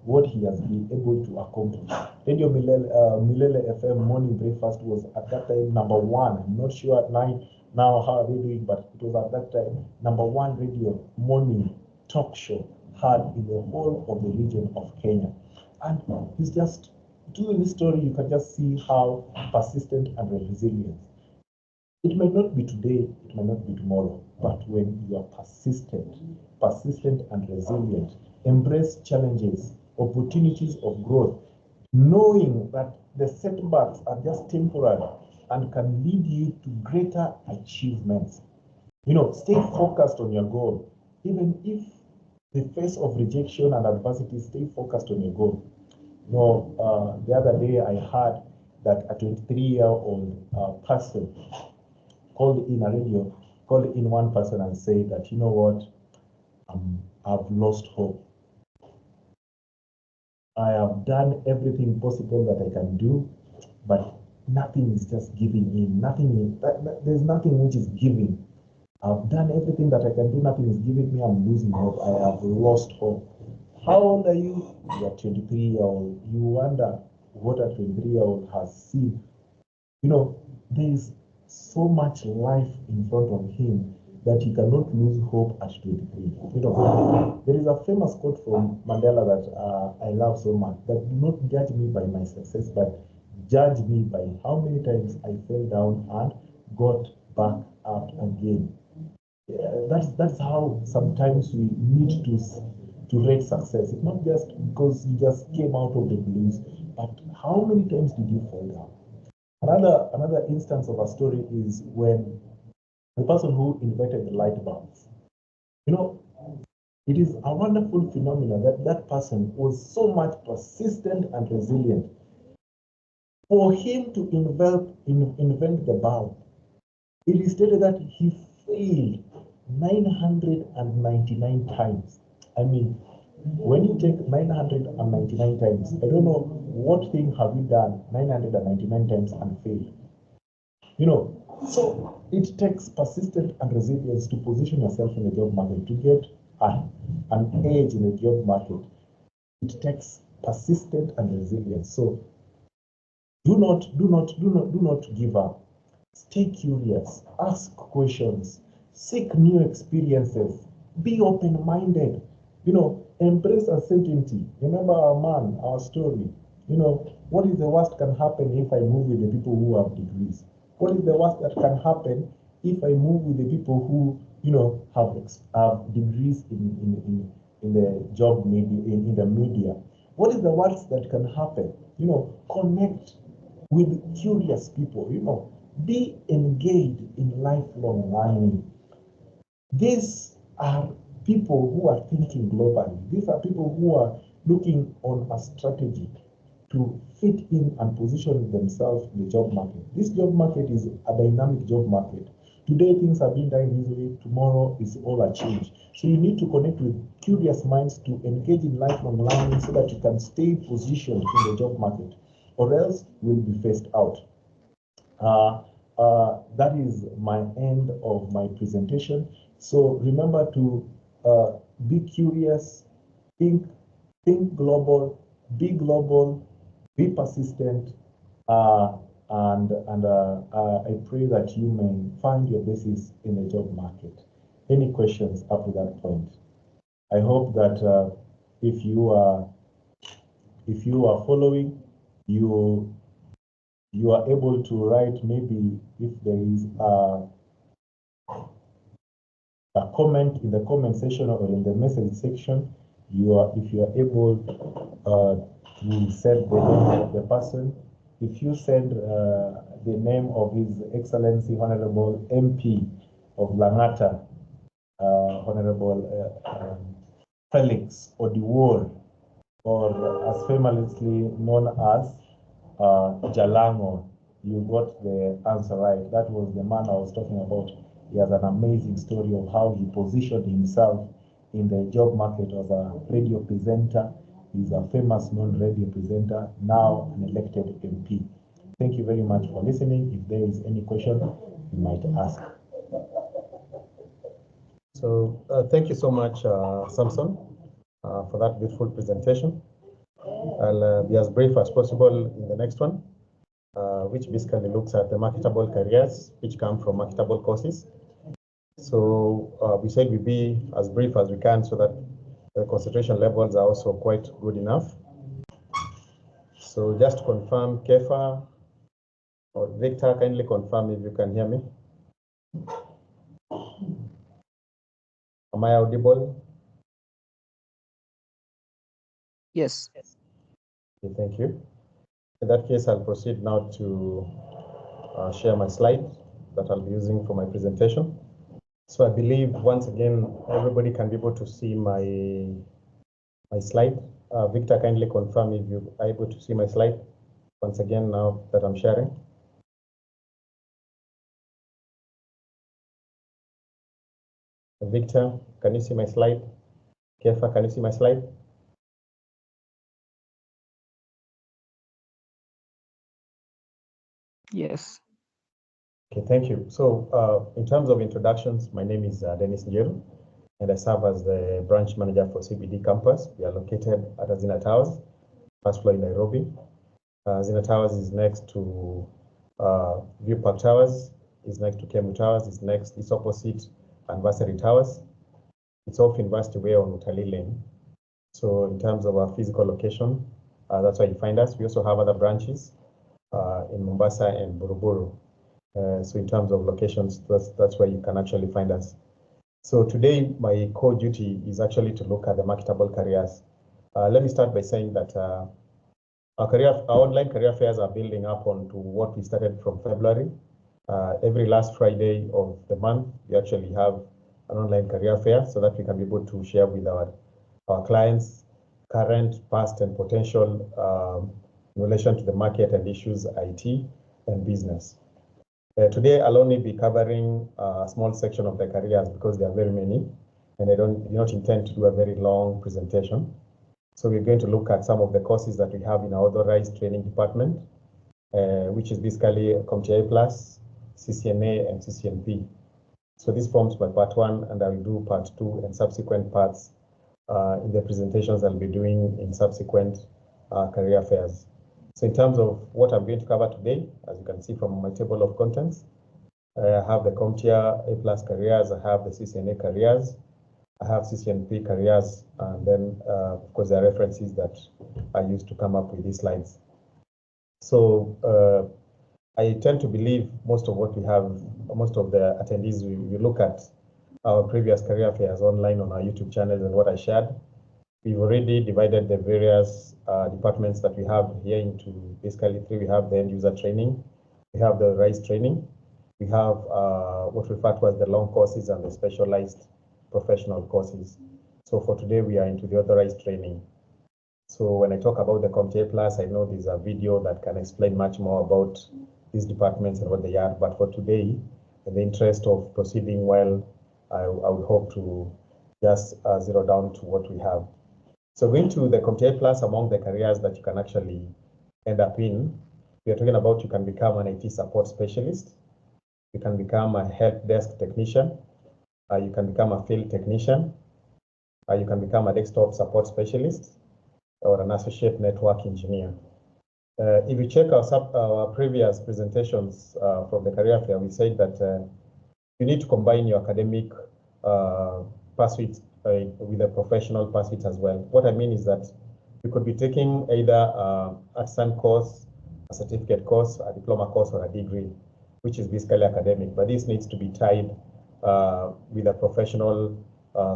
what he has been able to accomplish. Radio Milele FM Morning Breakfast was at that time number one. I'm not sure at 9 now how are they doing, but it was at that time number one radio morning talk show heard in the whole of the region of Kenya. And he's just doing this story. You can just see how persistent and resilient. It might not be today, it might not be tomorrow, but when you are persistent and resilient, embrace challenges, opportunities of growth, knowing that the setbacks are just temporary and can lead you to greater achievements. Stay focused on your goal. Even if the face of rejection and adversity, stay focused on your goal. The other day I heard that a 23-year-old person called in one person and said that, you know what, I've lost hope. I have done everything possible that I can do, but nothing is just giving in. There's nothing which is giving. I've done everything that I can do, nothing is giving me, I'm losing hope. I have lost hope. How old are you? You are 23-year-old. You wonder what a 23-year-old has seen. There is so much life in front of him that he cannot lose hope at 23. There is a famous quote from Mandela that I love so much, that do not judge me by my success, but judge me by how many times I fell down and got back up again. That's how sometimes we need to rate success. It's not just because you just came out of the blues, but how many times did you fall down? Another instance of a story is when the person who invented the light bulbs. It is a wonderful phenomenon that person was so much persistent and resilient. For him to invent the bulb, it is stated that he failed 999 times. I mean, when you take 999 times, I don't know what thing have you done 999 times and failed. So it takes persistence and resilience to position yourself in the job market, to get an edge in the job market. It takes persistence and resilience. So do not give up. Stay curious, ask questions, seek new experiences, be open-minded, embrace uncertainty. Remember our story. What is the worst can happen if I move with the people who have degrees? What is the worst that can happen if I move with the people who, have degrees in the job media, in the media? What is the worst that can happen? Connect with curious people, be engaged in lifelong learning. These are people who are thinking globally. These are people who are looking on a strategy to fit in and position themselves in the job market. This job market is a dynamic job market. Today things are being done easily, tomorrow is all a change. So you need to connect with curious minds to engage in lifelong learning so that you can stay positioned in the job market, or else you'll be phased out. That is my end of my presentation. So remember to be curious, think global, be persistent, and I pray that you may find your basis in the job market. Any questions up to that point? I hope that if you are following, you are able to write, maybe if there is a comment in the comment section or in the message section, if you are able to send the name of the person. If you send the name of His Excellency Honorable MP of Langata, Honorable Felix Odiwuor, or as famously known as Jalango, you got the answer right. That was the man I was talking about. He has an amazing story of how he positioned himself in the job market as a radio presenter. He's a famous known radio presenter, now an elected MP. Thank you very much for listening. If there is any question, you might ask. So thank you so much, Samson, for that beautiful presentation. I'll be as brief as possible in the next one, which basically looks at the marketable careers which come from marketable courses. So we said we'll be as brief as we can so that the concentration levels are also quite good enough. So just to confirm, Kefa or Victor, kindly confirm if you can hear me. Am I audible? Yes. Okay, thank you. In that case, I'll proceed now to share my slide that I'll be using for my presentation. So I believe, once again, everybody can be able to see my slide. Victor, kindly confirm if you are able to see my slide once again now that I'm sharing. Victor, can you see my slide? Kefa, can you see my slide? Yes. Okay, thank you. So in terms of introductions, my name is Dennis Njeru, and I serve as the branch manager for CBD campus. We are located at Azina Towers, first floor in Nairobi. Azina Towers is next to View Park Towers, is next to Kemu Towers, it's opposite Anniversary Towers. It's off University Way on Utalii Lane. So in terms of our physical location, that's where you find us. We also have other branches in Mombasa and Buruburu. So in terms of locations, that's where you can actually find us. So today, my core duty is actually to look at the marketable careers. Let me start by saying that our online career fairs are building up onto what we started from February. Every last Friday of the month, we actually have an online career fair so that we can be able to share with our clients current, past, and potential in relation to the market and issues, IT, and business. Today, I'll only be covering a small section of the careers because there are very many, and I do not intend to do a very long presentation. So we're going to look at some of the courses that we have in our authorized training department, which is basically CompTIA Plus, CCNA, and CCNP. So this forms my part one, and I will do part two and subsequent parts in the presentations I'll be doing in subsequent career fairs. So in terms of what I'm going to cover today, as you can see from my table of contents, I have the CompTIA A+ careers, I have the CCNA careers, I have CCNP careers, and then of course there are references that I used to come up with these slides. So I tend to believe most of what we have, most of the attendees, we look at our previous career fairs online on our YouTube channels and what I shared. We've already divided the various departments that we have here into basically three. We have the end user training, we have the RISE training, we have what we refer to as the long courses and the specialized professional courses. So for today, we are into the authorized training. So when I talk about the CompTIA Plus, I know there's a video that can explain much more about these departments and what they are. But for today, in the interest of proceeding well, I would hope to just zero down to what we have. So going to the CompTIA Plus, among the careers that you can actually end up in, we are talking about you can become an IT support specialist, you can become a help desk technician, you can become a field technician, you can become a desktop support specialist, or an associate network engineer. If you check our previous presentations from the career fair, we said that you need to combine your academic pursuits with a professional pursuit as well. What I mean is that you could be taking either an artisan course, a certificate course, a diploma course, or a degree, which is basically academic, but this needs to be tied with a professional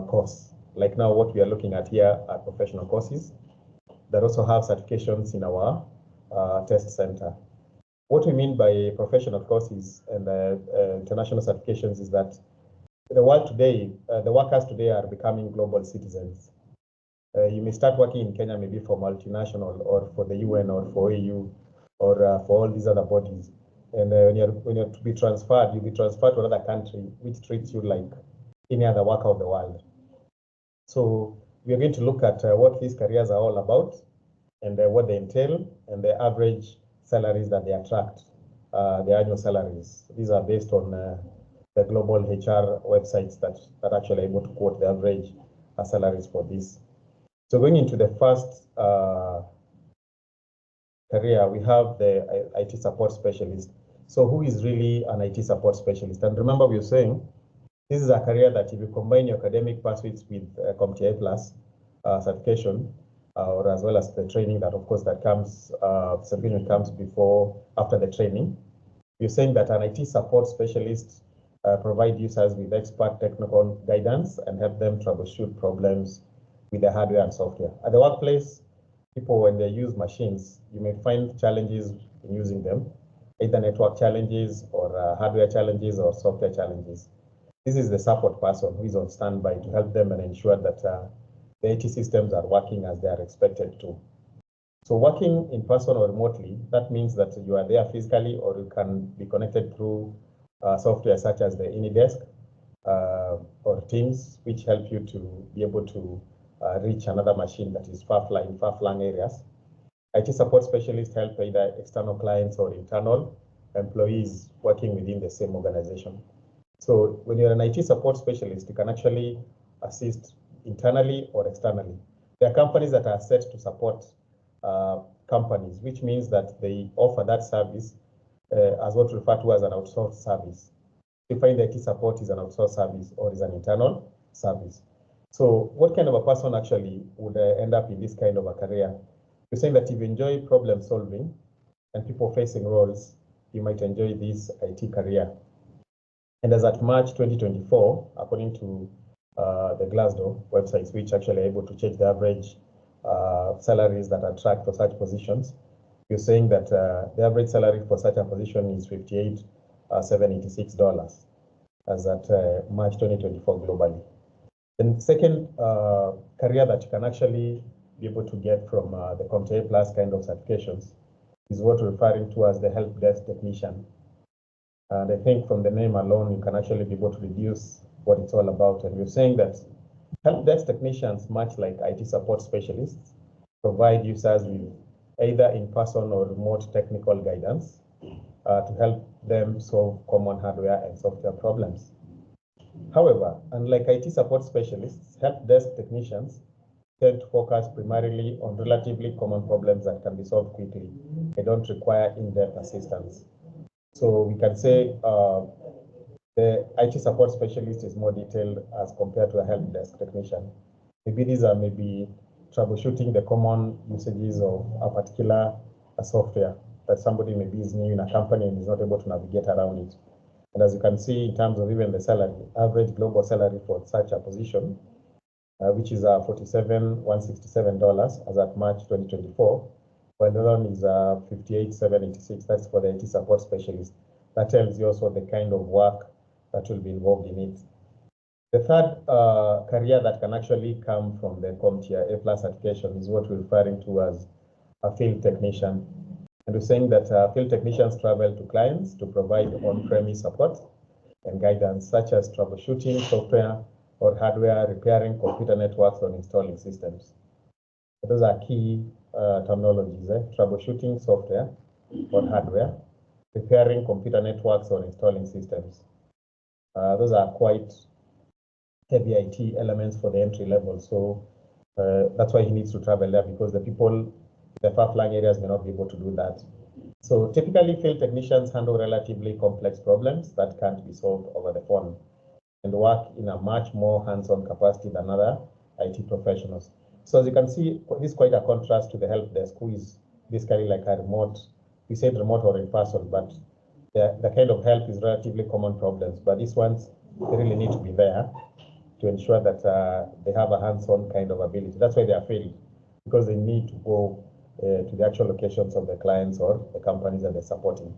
course. Like now, what we are looking at here are professional courses that also have certifications in our test center. What we mean by professional courses and international certifications is that the world today, the workers today are becoming global citizens. You may start working in Kenya maybe for multinational or for the UN or for AU or for all these other bodies. And when you're to be transferred, you'll be transferred to another country which treats you like any other worker of the world. So we are going to look at what these careers are all about and what they entail and the average salaries that they attract, the annual salaries. These are based on the global HR websites that actually are able to quote the average salaries for this. So going into the first career, we have the IT support specialist. So who is really an IT support specialist? And remember, we were saying this is a career that if you combine your academic pursuits with CompTIA Plus certification, or as well as the training that, of course, that comes, certification comes after the training, you're saying that an IT support specialist provide users with expert technical guidance and help them troubleshoot problems with the hardware and software. At the workplace, people, when they use machines, you may find challenges in using them, either network challenges or hardware challenges or software challenges. This is the support person who is on standby to help them and ensure that the IT systems are working as they are expected to. So working in person or remotely, that means that you are there physically or you can be connected through software such as the AnyDesk or Teams, which help you to be able to reach another machine that is far-flung areas. IT support specialists help either external clients or internal employees working within the same organization. So when you're an IT support specialist, you can actually assist internally or externally. There are companies that are set to support companies, which means that they offer that service as what we refer to as an outsourced service. You find that IT support is an outsourced service or is an internal service. So what kind of a person actually would end up in this kind of a career? You're saying that if you enjoy problem solving and people facing roles, you might enjoy this IT career. And as at March 2024, according to the Glassdoor websites, which actually are able to check the average salaries that are tracked for such positions, you're saying that the average salary for such a position is $58,786 as at March 2024 globally. And second career that you can actually be able to get from the CompTIA Plus kind of certifications is what we're referring to as the help desk technician. And I think from the name alone, you can actually be able to deduce what it's all about. And we're saying that help desk technicians, much like IT support specialists, provide users with either in-person or remote technical guidance to help them solve common hardware and software problems. However, unlike IT support specialists, help desk technicians tend to focus primarily on relatively common problems that can be solved quickly. They don't require in-depth assistance. So we can say the IT support specialist is more detailed as compared to a help desk technician. Maybe these are troubleshooting the common usages of a particular software that somebody maybe is new in a company and is not able to navigate around it. And as you can see, in terms of even the salary, average global salary for such a position, which is $47,167 as at March 2024, while the other one is $58,786. That's for the IT support specialist. That tells you also the kind of work that will be involved in it. The third career that can actually come from the CompTIA A+ certification is what we're referring to as a field technician. And we're saying that field technicians travel to clients to provide on-premise support and guidance, such as troubleshooting software or hardware, repairing computer networks, or installing systems. Those are key terminologies, troubleshooting software or hardware, repairing computer networks, or installing systems. Those are quite heavy IT elements for the entry level. So that's why he needs to travel there, because the people in the far-flung areas may not be able to do that. So typically, field technicians handle relatively complex problems that can't be solved over the phone and work in a much more hands-on capacity than other IT professionals. So as you can see, this is quite a contrast to the help desk, who is basically like a remote, we said remote or in person, but the kind of help is relatively common problems. But these ones, they really need to be there to ensure that they have a hands-on kind of ability. That's why they are field, because they need to go to the actual locations of the clients or the companies that they're supporting.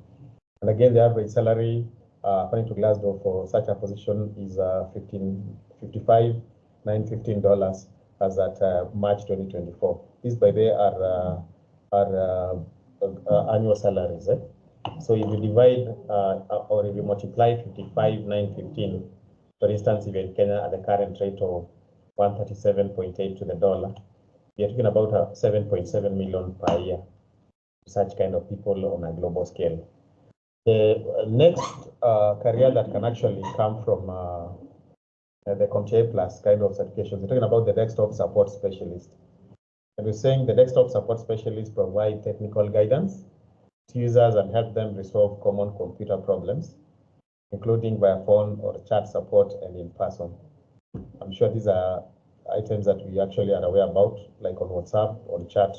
And again, the average salary, according to Glassdoor, for such a position is $55,915 as at March 2024. These, by the way, are annual salaries. So if you divide or if you multiply 55,915, for instance, if you're in Kenya at the current rate of 137.8 to the dollar, you're talking about 7.7 million per year. Such kind of people on a global scale. The next career that can actually come from the CompTIA Plus kind of certifications, we're talking about the desktop support specialist. And we're saying the desktop support specialists provide technical guidance to users and help them resolve common computer problems, including via phone or chat support and in person. I'm sure these are items that we actually are aware about, like on WhatsApp, on chat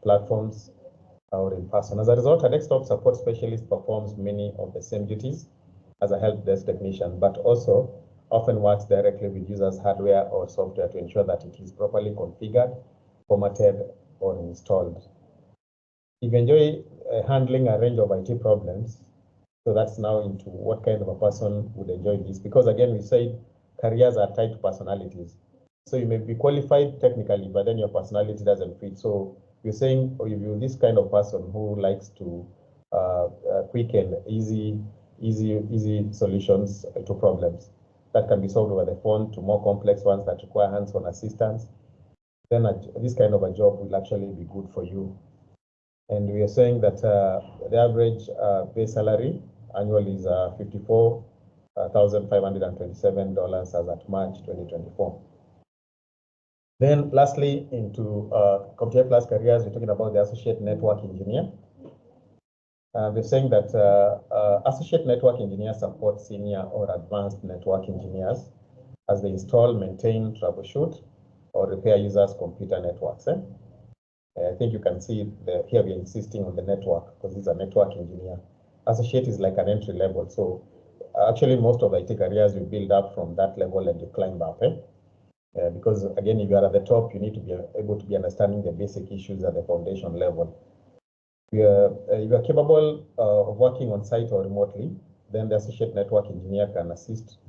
platforms, or in person. As a result, a desktop support specialist performs many of the same duties as a help desk technician, but also often works directly with users' hardware or software to ensure that it is properly configured, formatted, or installed. If you enjoy handling a range of IT problems, so that's now into what kind of a person would enjoy this, because again, we said careers are tied to personalities. So you may be qualified technically, but then your personality doesn't fit. So you're saying, or if you're this kind of person who likes to quick and easy solutions to problems that can be solved over the phone, to more complex ones that require hands-on assistance, then this kind of a job will actually be good for you. And we are saying that the average base salary annually is $54,527 as at March 2024. Then lastly, into CompTIA Plus careers, we're talking about the associate network engineer. We're saying that associate network engineers support senior or advanced network engineers as they install, maintain, troubleshoot, or repair users' computer networks. I think you can see here we're insisting on the network because he's a network engineer. Associate is like an entry level. So actually, most of IT careers you build up from that level and you climb up. Because again, if you are at the top, you need to be able to be understanding the basic issues at the foundation level. If you are capable of working on site or remotely, then the associate network engineer can assist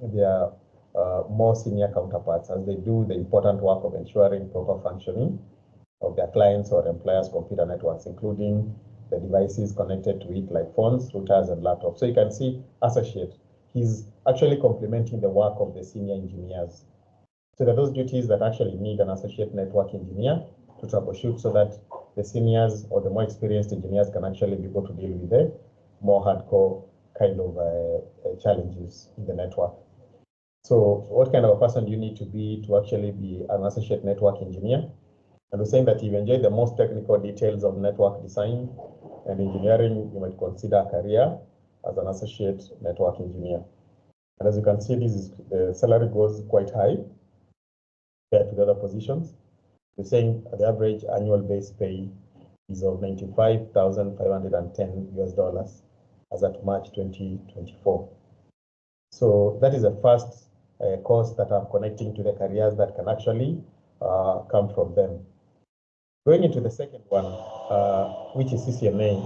their more senior counterparts as they do the important work of ensuring proper functioning of their clients or employers' computer networks, including the devices connected to it like phones, routers, and laptops. So you can see associate, he's actually complementing the work of the senior engineers. So there are those duties that actually need an associate network engineer to troubleshoot so that the seniors or the more experienced engineers can actually be able to deal with the more hardcore kind of challenges in the network. So what kind of a person do you need to be to actually be an associate network engineer? And we're saying that if you enjoy the most technical details of network design and engineering, you might consider a career as an associate network engineer. And as you can see, the salary goes quite high compared to the other positions. We're saying the average annual base pay is of $95,510 US as at March 2024. So that is the first course that I'm connecting to the careers that can actually come from them. Going into the second one, which is CCNA.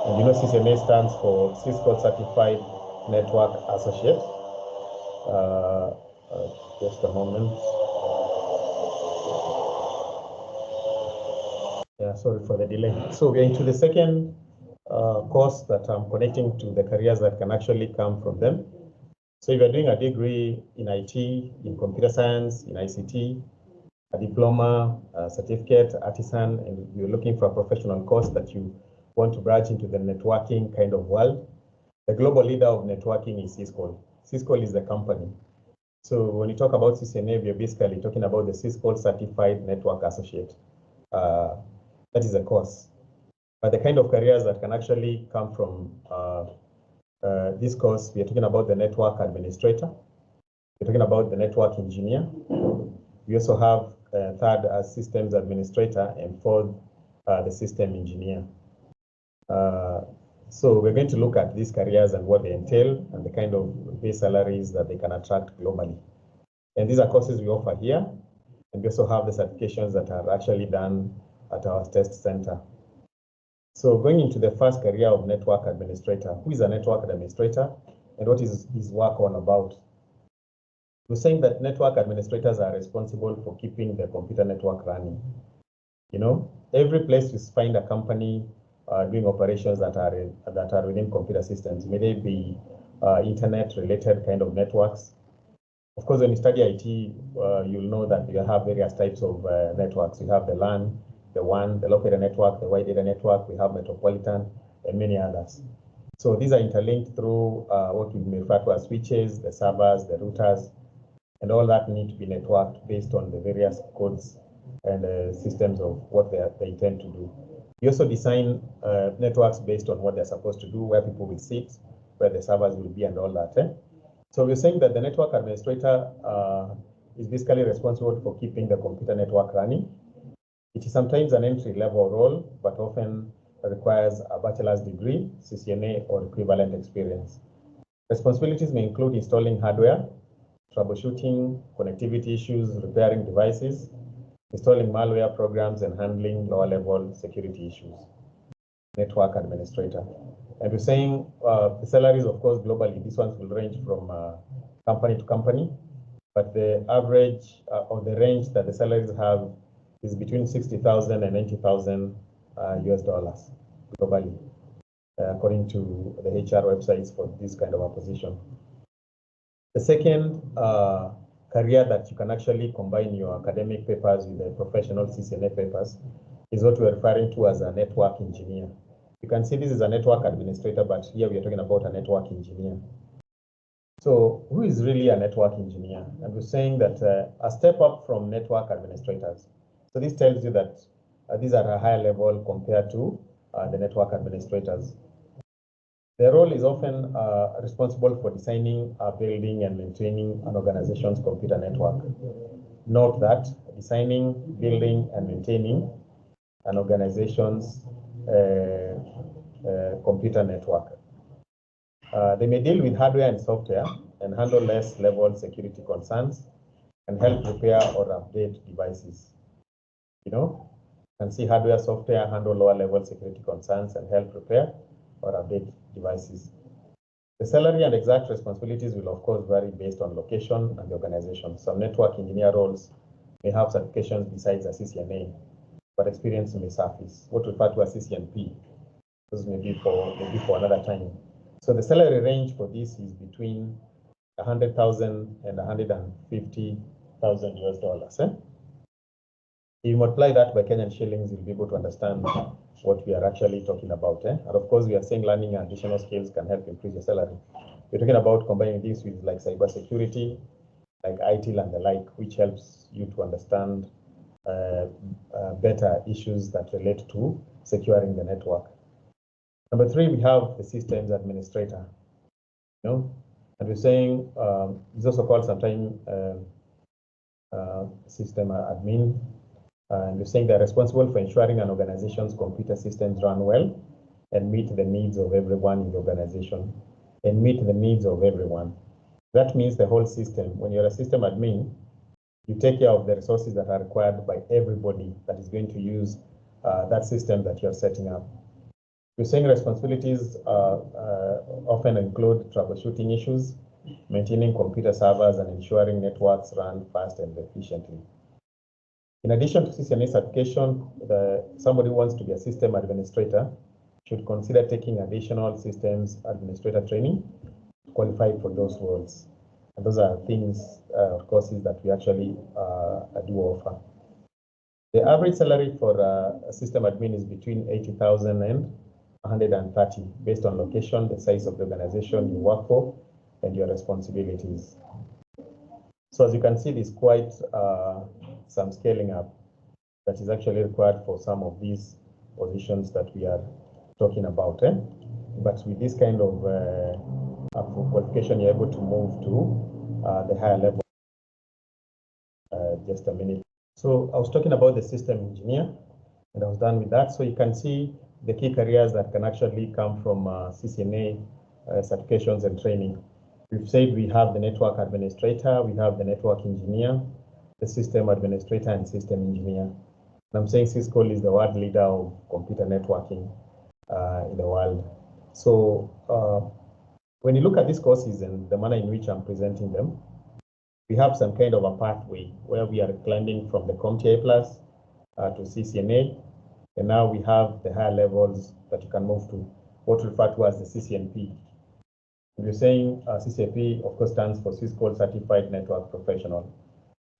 And you know CCNA stands for Cisco Certified Network Associate. Just a moment. Yeah, sorry for the delay. So we're into the second course that I'm connecting to the careers that can actually come from them. So if you're doing a degree in IT, in computer science, in ICT, a diploma, a certificate, artisan, and you're looking for a professional course that you want to branch into the networking kind of world, the global leader of networking is Cisco. Cisco is the company. So when you talk about CCNA, we're basically talking about the Cisco Certified Network Associate. That is a course. But the kind of careers that can actually come from this course, we are talking about the network administrator. We're talking about the network engineer. We also have third as systems administrator and fourth the system engineer. So we're going to look at these careers and what they entail and the kind of base salaries that they can attract globally. And these are courses we offer here. And we also have the certifications that are actually done at our test center. So going into the first career of network administrator, who is a network administrator and what is his work all about? We're saying that network administrators are responsible for keeping the computer network running. You know, every place you find a company doing operations that are within computer systems, may they be internet-related kind of networks. Of course, when you study IT, you'll know that you have various types of networks. You have the LAN, the WAN, the local area network, the wide area network. We have metropolitan, and many others. So these are interlinked through what we may refer to as switches, the servers, the routers, and all that need to be networked based on the various codes and systems of what they intend to do. We also design networks based on what they're supposed to do, where people will sit, where the servers will be, and all that. So we're saying that the network administrator is basically responsible for keeping the computer network running. It is sometimes an entry-level role, but often requires a bachelor's degree, CCNA, or equivalent experience. Responsibilities may include installing hardware, troubleshooting connectivity issues, repairing devices, installing malware programs, and handling lower-level security issues. Network administrator. And we're saying the salaries, of course, globally, these ones will range from company to company, but the average or the range that the salaries have is between 60,000 and 90,000 US dollars globally, according to the HR websites for this kind of a position. The second career that you can actually combine your academic papers with the professional CCNA papers is what we're referring to as a network engineer. You can see this is a network administrator, but here we are talking about a network engineer. So who is really a network engineer? And we're saying that a step up from network administrators. So this tells you that these are a higher level compared to the network administrators. Their role is often responsible for designing, building, and maintaining an organization's computer network. Note that designing, building, and maintaining an organization's computer network. They may deal with hardware and software and handle less level security concerns and help repair or update devices. You know, you can see hardware, software, handle lower level security concerns and help repair or update devices. The salary and exact responsibilities will of course vary based on location and the organization. Some network engineer roles may have certifications besides a CCNA, but experience may surface, what we refer to as CCNP. Those may be for another time. So the salary range for this is between 100,000 and 150,000 US dollars. If you multiply that by Kenyan shillings, you'll be able to understand what we are actually talking about. And of course, we are saying learning additional skills can help increase your salary. We're talking about combining this with like cybersecurity, like IT and the like, which helps you to understand better issues that relate to securing the network. Number three, we have the systems administrator. You know, and we're saying it's also called sometimes system admin. And we're saying they're responsible for ensuring an organization's computer systems run well and meet the needs of everyone in the organization and meet the needs of everyone. That means the whole system. When you're a system admin, you take care of the resources that are required by everybody that is going to use that system that you're setting up. We're saying responsibilities often include troubleshooting issues, maintaining computer servers, and ensuring networks run fast and efficiently. In addition to CCNA certification, somebody who wants to be a system administrator should consider taking additional systems administrator training to qualify for those roles. And those are things, courses that we actually do offer. The average salary for a system admin is between 80,000 and 130, based on location, the size of the organization you work for, and your responsibilities. So as you can see, there's quite some scaling up that is actually required for some of these positions that we are talking about. But with this kind of qualification, you're able to move to the higher level. Just a minute. So I was talking about the system engineer, and I was done with that. So you can see the key careers that can actually come from CCNA certifications and training. We've said we have the network administrator, we have the network engineer, the system administrator, and system engineer. And I'm saying Cisco is the world leader of computer networking in the world. So when you look at these courses and the manner in which I'm presenting them, we have some kind of a pathway where we are climbing from the CompTIA Plus to CCNA, and now we have the higher levels that you can move to, what we refer to as the CCNP. We're saying CCNP, of course, stands for Cisco Certified Network Professional.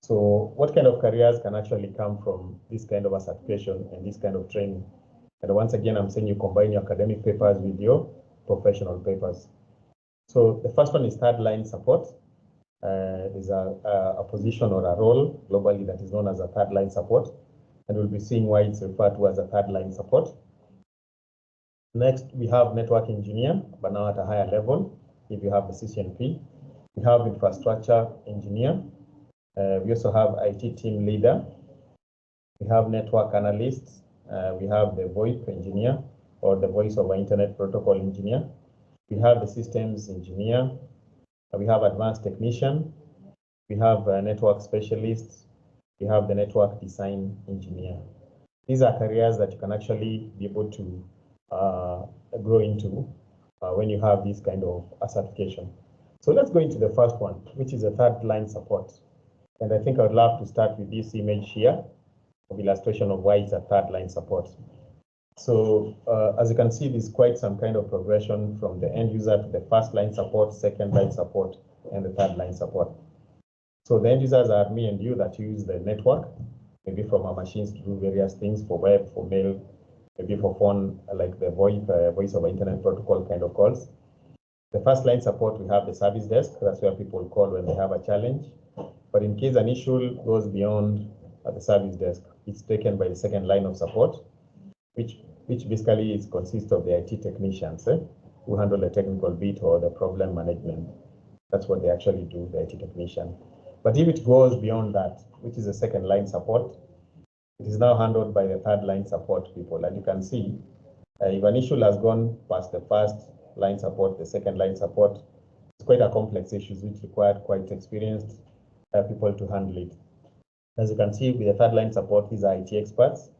So what kind of careers can actually come from this kind of a certification and this kind of training? And once again, I'm saying you combine your academic papers with your professional papers. So the first one is third line support. Is a position or a role globally that is known as a third line support. And we'll be seeing why it's referred to as a third line support. Next, we have network engineer, but now at a higher level. If you have the CCNP, we have infrastructure engineer. We also have IT team leader. We have network analysts. We have the VoIP engineer, or the voice over internet protocol engineer. We have the systems engineer. We have advanced technician. We have a network specialist. We have the network design engineer. These are careers that you can actually be able to grow into when you have this kind of certification. So let's go into the first one, which is a third line support. And I think I would love to start with this image here of illustration of why it's a third line support. So as you can see, there's quite some kind of progression from the end user to the first line support, second line support, and the third line support. So the end users are me and you that use the network, maybe from our machines to do various things for web, for mail, maybe for phone, like the VoIP, voice over internet protocol kind of calls. The first line support, we have the service desk. That's where people call when they have a challenge. But in case an issue goes beyond the service desk, it's taken by the second line of support, which basically consists of the IT technicians who handle the technical bit or the problem management. That's what they actually do, the IT technician. But if it goes beyond that, which is the second line support, it is now handled by the third line support people. And you can see if an issue has gone past the first line support, the second line support, it's quite a complex issue which required quite experienced people to handle it. As you can see with the third line support, these are IT experts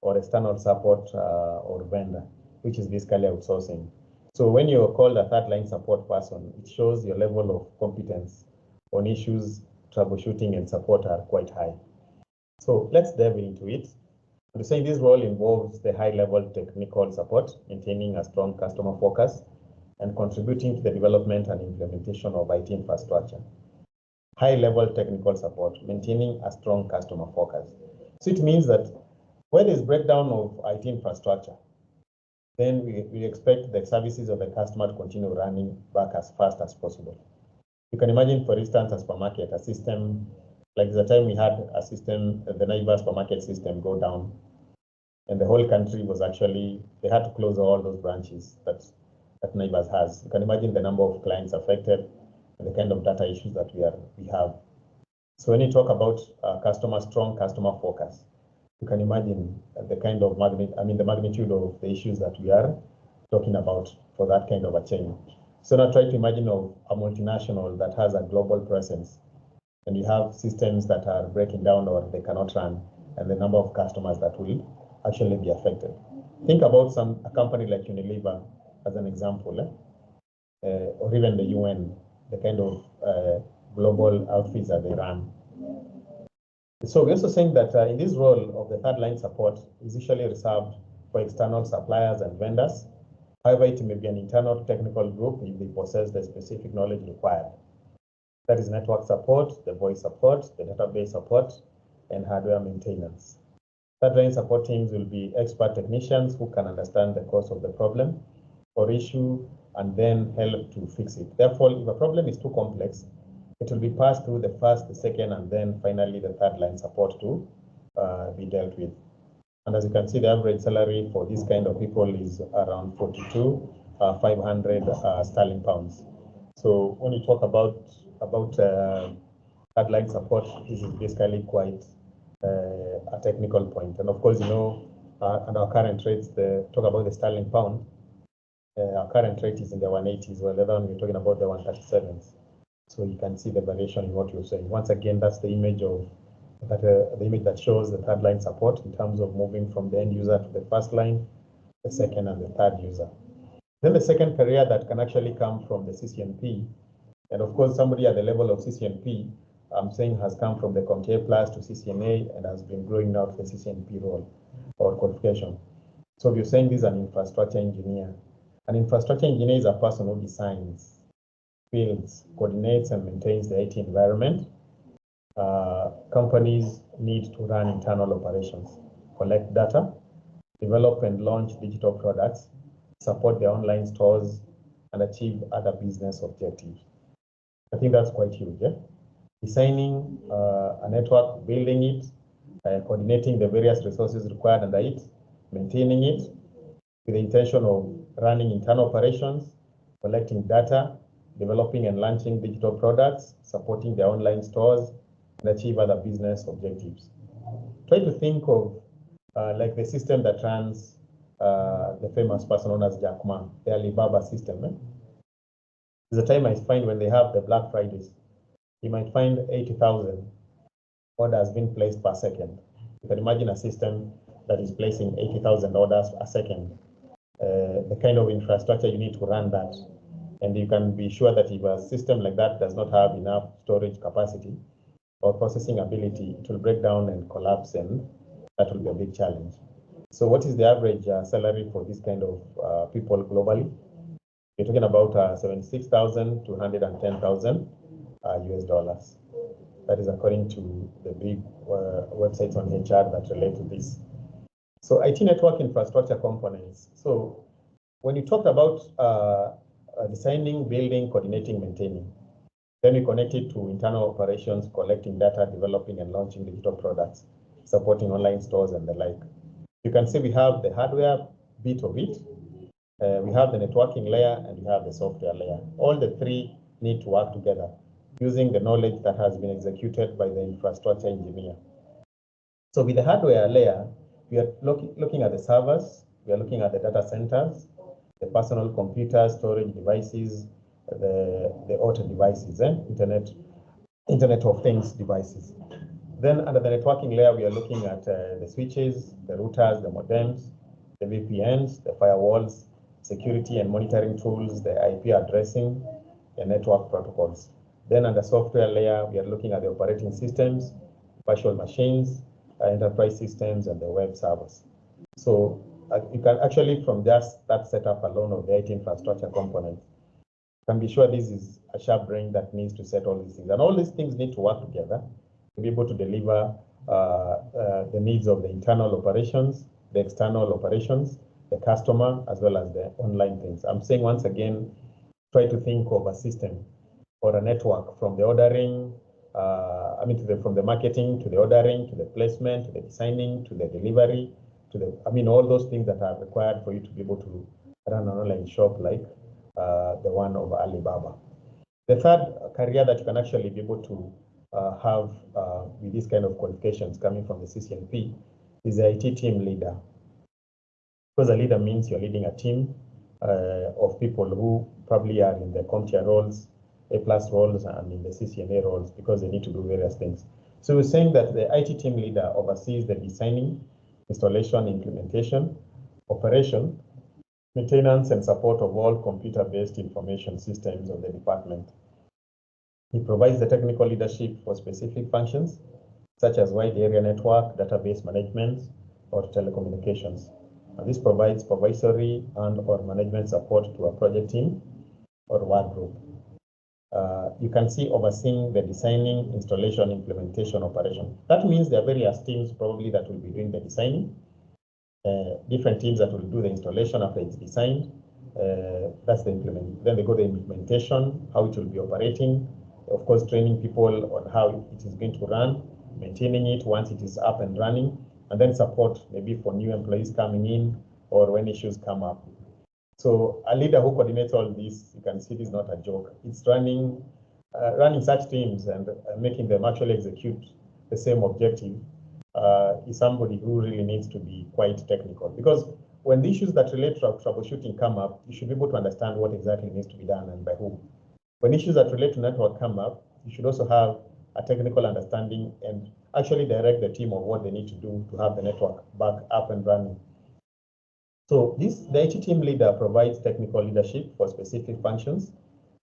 or external support or vendor, which is basically outsourcing. So when you're called a third line support person, it shows your level of competence on issues, troubleshooting, and support are quite high. So let's delve into it. I'm saying this role involves the high-level technical support, maintaining a strong customer focus, and contributing to the development and implementation of IT infrastructure. High-level technical support, maintaining a strong customer focus. So it means that when there's breakdown of IT infrastructure, then we expect the services of the customer to continue running back as fast as possible. You can imagine, for instance, a supermarket, a system, like the time we had a system, the Naivas supermarket system go down, and the whole country was actually, they had to close all those branches that Naivas has. You can imagine the number of clients affected and the kind of data issues that we have. So when you talk about strong customer focus, you can imagine the kind of the magnitude of the issues that we are talking about for that kind of a chain. So now try to imagine of a multinational that has a global presence, and you have systems that are breaking down or they cannot run, and the number of customers that will actually be affected. Think about a company like Unilever as an example, or even the UN. the kind of global outfits that they run. So we're also saying that in this role of the third line support is usually reserved for external suppliers and vendors. However, it may be an internal technical group if they possess the specific knowledge required. That is network support, the voice support, the database support, and hardware maintenance. Third line support teams will be expert technicians who can understand the cause of the problem or issue and then help to fix it. Therefore, if a problem is too complex, it will be passed through the first, the second, and then finally the third line support to be dealt with. And as you can see, the average salary for this kind of people is around 42,500 sterling pounds. So when you talk about third line support, this is basically quite a technical point. And of course, you know, at our current rates, talk about the sterling pound, our current rate is in the 180s, while the other one we're talking about the 137s. So you can see the variation in what you're saying. Once again, that's the image of that, the image that shows the third line support in terms of moving from the end user to the first line, the second, and the third user. Then the second career that can actually come from the CCNP, and of course, somebody at the level of CCNP, I'm saying has come from the CompTIA Plus to CCNA and has been growing now to the CCNP role or qualification. So if you're saying this is an infrastructure engineer, an infrastructure engineer is a person who designs, builds, coordinates, and maintains the IT environment. Companies need to run internal operations, collect data, develop and launch digital products, support their online stores, and achieve other business objectives. I think that's quite huge. Yeah? Designing a network, building it, coordinating the various resources required under it, maintaining it with the intention of running internal operations, collecting data, developing and launching digital products, supporting their online stores, and achieve other business objectives. Try to think of like the system that runs the famous person known as Jack Ma, the Alibaba system. There's a time I find when they have the Black Fridays, you might find 80,000 orders being placed per second. You can imagine a system that is placing 80,000 orders a second. The kind of infrastructure you need to run that. And you can be sure that if a system like that does not have enough storage capacity or processing ability, it will break down and collapse, and that will be a big challenge. So what is the average salary for this kind of people globally? We're talking about 76,000 to 110,000 US dollars. That is according to the big websites on HR that relate to this. So IT network infrastructure components. So when you talk about designing, building, coordinating, maintaining, then we connect it to internal operations, collecting data, developing and launching digital products, supporting online stores and the like. You can see we have the hardware bit of it, we have the networking layer, and we have the software layer. All the three need to work together using the knowledge that has been executed by the infrastructure engineer. So with the hardware layer, we are looking at the servers, we are looking at the data centers, the personal computers, storage devices, the auto devices, Internet of Things devices. Then under the networking layer, we are looking at the switches, the routers, the modems, the VPNs, the firewalls, security and monitoring tools, the IP addressing, the network protocols. Then under software layer, we are looking at the operating systems, virtual machines, enterprise systems, and the web servers. So you can actually, from just that setup alone of the IT infrastructure component, can be sure this is a sharp brain that needs to set all these things. And all these things need to work together to be able to deliver the needs of the internal operations, the external operations, the customer, as well as the online things. I'm saying once again, try to think of a system or a network from the ordering, from the marketing to the ordering, to the placement, to the designing, to the delivery, to the, all those things that are required for you to be able to run an online shop like the one of Alibaba. The third career that you can actually be able to have with these kind of qualifications coming from the CCNP is the IT team leader. Because a leader means you're leading a team of people who probably are in the CompTIA roles, A+ roles, and in the CCNA roles, because they need to do various things. So we're saying that the IT team leader oversees the designing, installation, implementation, operation, maintenance, and support of all computer-based information systems of the department. He provides the technical leadership for specific functions, such as wide area network, database management, or telecommunications. And this provides supervisory and/or management support to a project team or work group. You can see overseeing the designing, installation, implementation, operation. That means there are various teams probably that will be doing the designing, different teams that will do the installation after it's designed. That's the implement. Then they go the implementation, how it will be operating, of course, training people on how it is going to run, maintaining it once it is up and running, and then support maybe for new employees coming in or when issues come up. So a leader who coordinates all this, you can see it is not a joke. It's running such teams and making them actually execute the same objective is somebody who really needs to be quite technical. Because when the issues that relate to troubleshooting come up, you should be able to understand what exactly needs to be done and by whom. When issues that relate to network come up, you should also have a technical understanding and actually direct the team of what they need to do to have the network back up and running. So the IT team leader provides technical leadership for specific functions.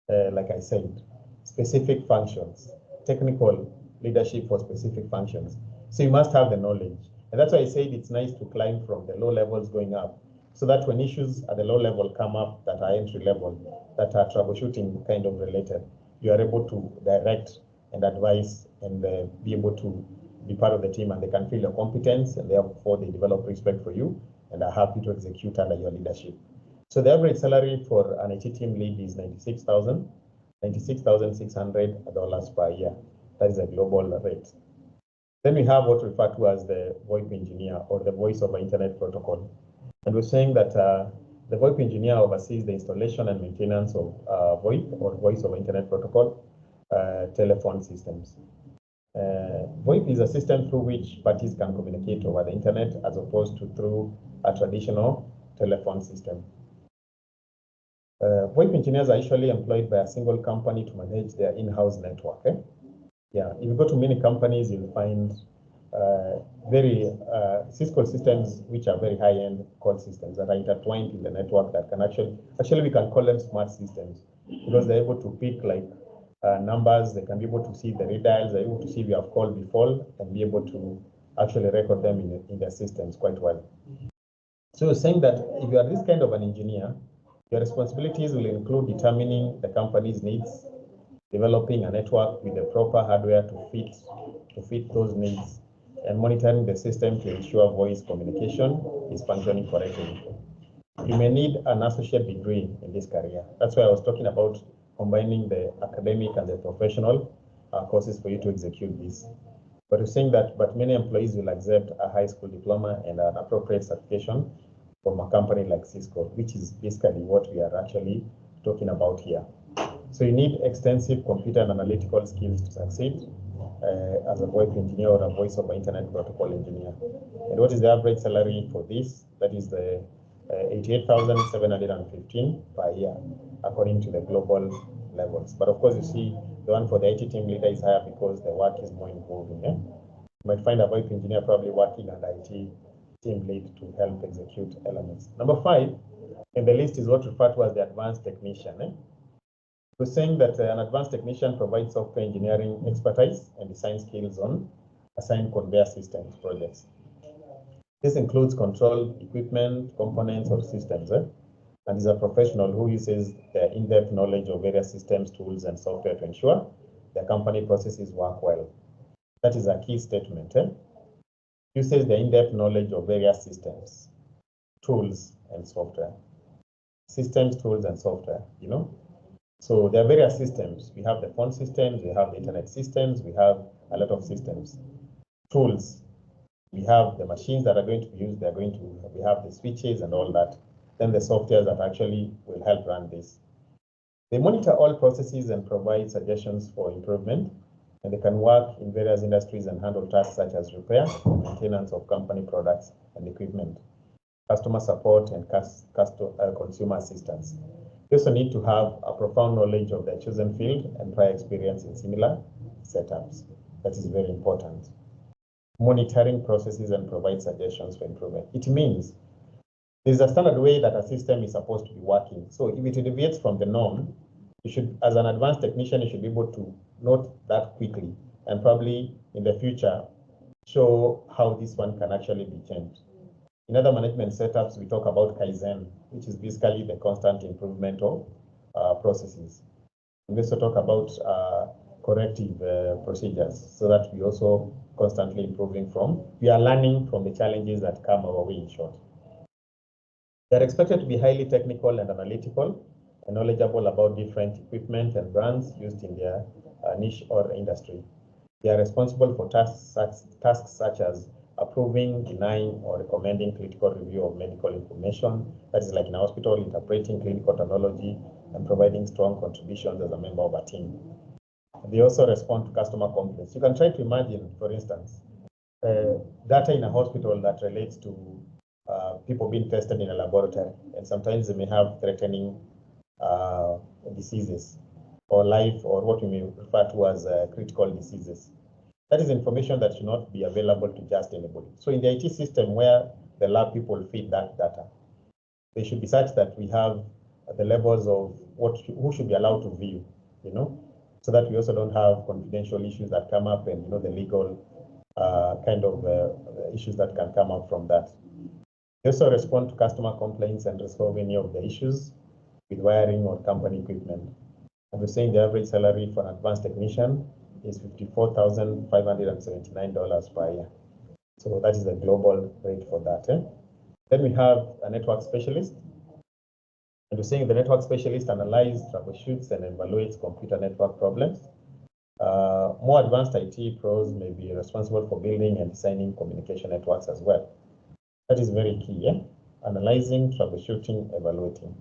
Like I said, specific functions, technical leadership for specific functions. So you must have the knowledge. And that's why I said it's nice to climb from the low levels going up, so that when issues at the low level come up that are entry level, that are troubleshooting kind of related, you are able to direct and advise and be able to be part of the team, and they can feel your competence, and therefore they develop respect for you and are happy to execute under your leadership. So the average salary for an IT team lead is $96,600 per year. That is a global rate. Then we have what we refer to as the VoIP engineer, or the voice over internet protocol. And we're saying that the VoIP engineer oversees the installation and maintenance of VoIP, or voice over internet protocol, telephone systems. VoIP is a system through which parties can communicate over the internet as opposed to through a traditional telephone system. VoIP engineers are usually employed by a single company to manage their in-house network. Yeah, if you go to many companies, you'll find Cisco systems, which are very high-end call systems that are intertwined in the network that can actually we can call them smart systems, because they're able to pick like numbers. They can be able to see the redials, they're able to see if you have called before and be able to actually record them in their systems quite well. So you're saying that if you are this kind of an engineer, your responsibilities will include determining the company's needs, developing a network with the proper hardware to fit those needs, and monitoring the system to ensure voice communication is functioning correctly. You may need an associate degree in this career. That's why I was talking about combining the academic and the professional courses for you to execute this. But we're saying that, but many employees will accept a high school diploma and an appropriate certification from a company like Cisco, which is basically what we are actually talking about here. So you need extensive computer and analytical skills to succeed as a VoIP engineer or a voice over internet protocol engineer. And what is the average salary for this? That is the 88,715 per year, according to the global levels. But of course, you see, the one for the IT team leader is higher because the work is more involving. You might find a VoIP engineer probably working under IT team lead to help execute elements. Number 5 in the list is what referred to as the advanced technician. We're saying that an advanced technician provides software engineering expertise and design skills on assigned conveyor systems projects. This includes control equipment, components, or systems, and is a professional who uses their in-depth knowledge of various systems, tools, and software to ensure their company processes work well. That is a key statement. Uses the in-depth knowledge of various systems, tools, and software. Systems, tools, and software, So there are various systems. We have the phone systems, we have the internet systems, we have a lot of systems. Tools, we have the machines that are going to be used, we have the switches and all that. Then the software that actually will help run this. They monitor all processes and provide suggestions for improvement, and they can work in various industries and handle tasks such as repair and maintenance of company products and equipment, customer support, and consumer assistance. They also need to have a profound knowledge of their chosen field and prior experience in similar setups. That is very important. Monitoring processes and provide suggestions for improvement. It means there's a standard way that a system is supposed to be working. So if it deviates from the norm, You should, as an advanced technician, you should be able to note that quickly and probably in the future show how this one can actually be changed. In other management setups, we talk about Kaizen, which is basically the constant improvement of processes. We also talk about corrective procedures so that we also constantly improving we are learning from the challenges that come our way, in short. They're expected to be highly technical and analytical and knowledgeable about different equipment and brands used in their niche or industry. They are responsible for tasks such as approving, denying, or recommending critical review of medical information, that is like in a hospital, interpreting clinical terminology, and providing strong contributions as a member of a team. They also respond to customer complaints. You can try to imagine, for instance, data in a hospital that relates to people being tested in a laboratory, and sometimes they may have threatening diseases or life, or what we may refer to as critical diseases. That is information that should not be available to just anybody. So in the IT system where the lab people feed that data, they should be such that we have the levels of who should be allowed to view, so that we also don't have confidential issues that come up and, the legal kind of issues that can come up from that. They also respond to customer complaints and resolve any of the issues with wiring or company equipment. And we're saying the average salary for an advanced technician is $54,579 per year. So that is the global rate for that. Then we have a network specialist. And we're saying the network specialist analyzes, troubleshoots, and evaluates computer network problems. More advanced IT pros may be responsible for building and designing communication networks as well. That is very key, analyzing, troubleshooting, evaluating.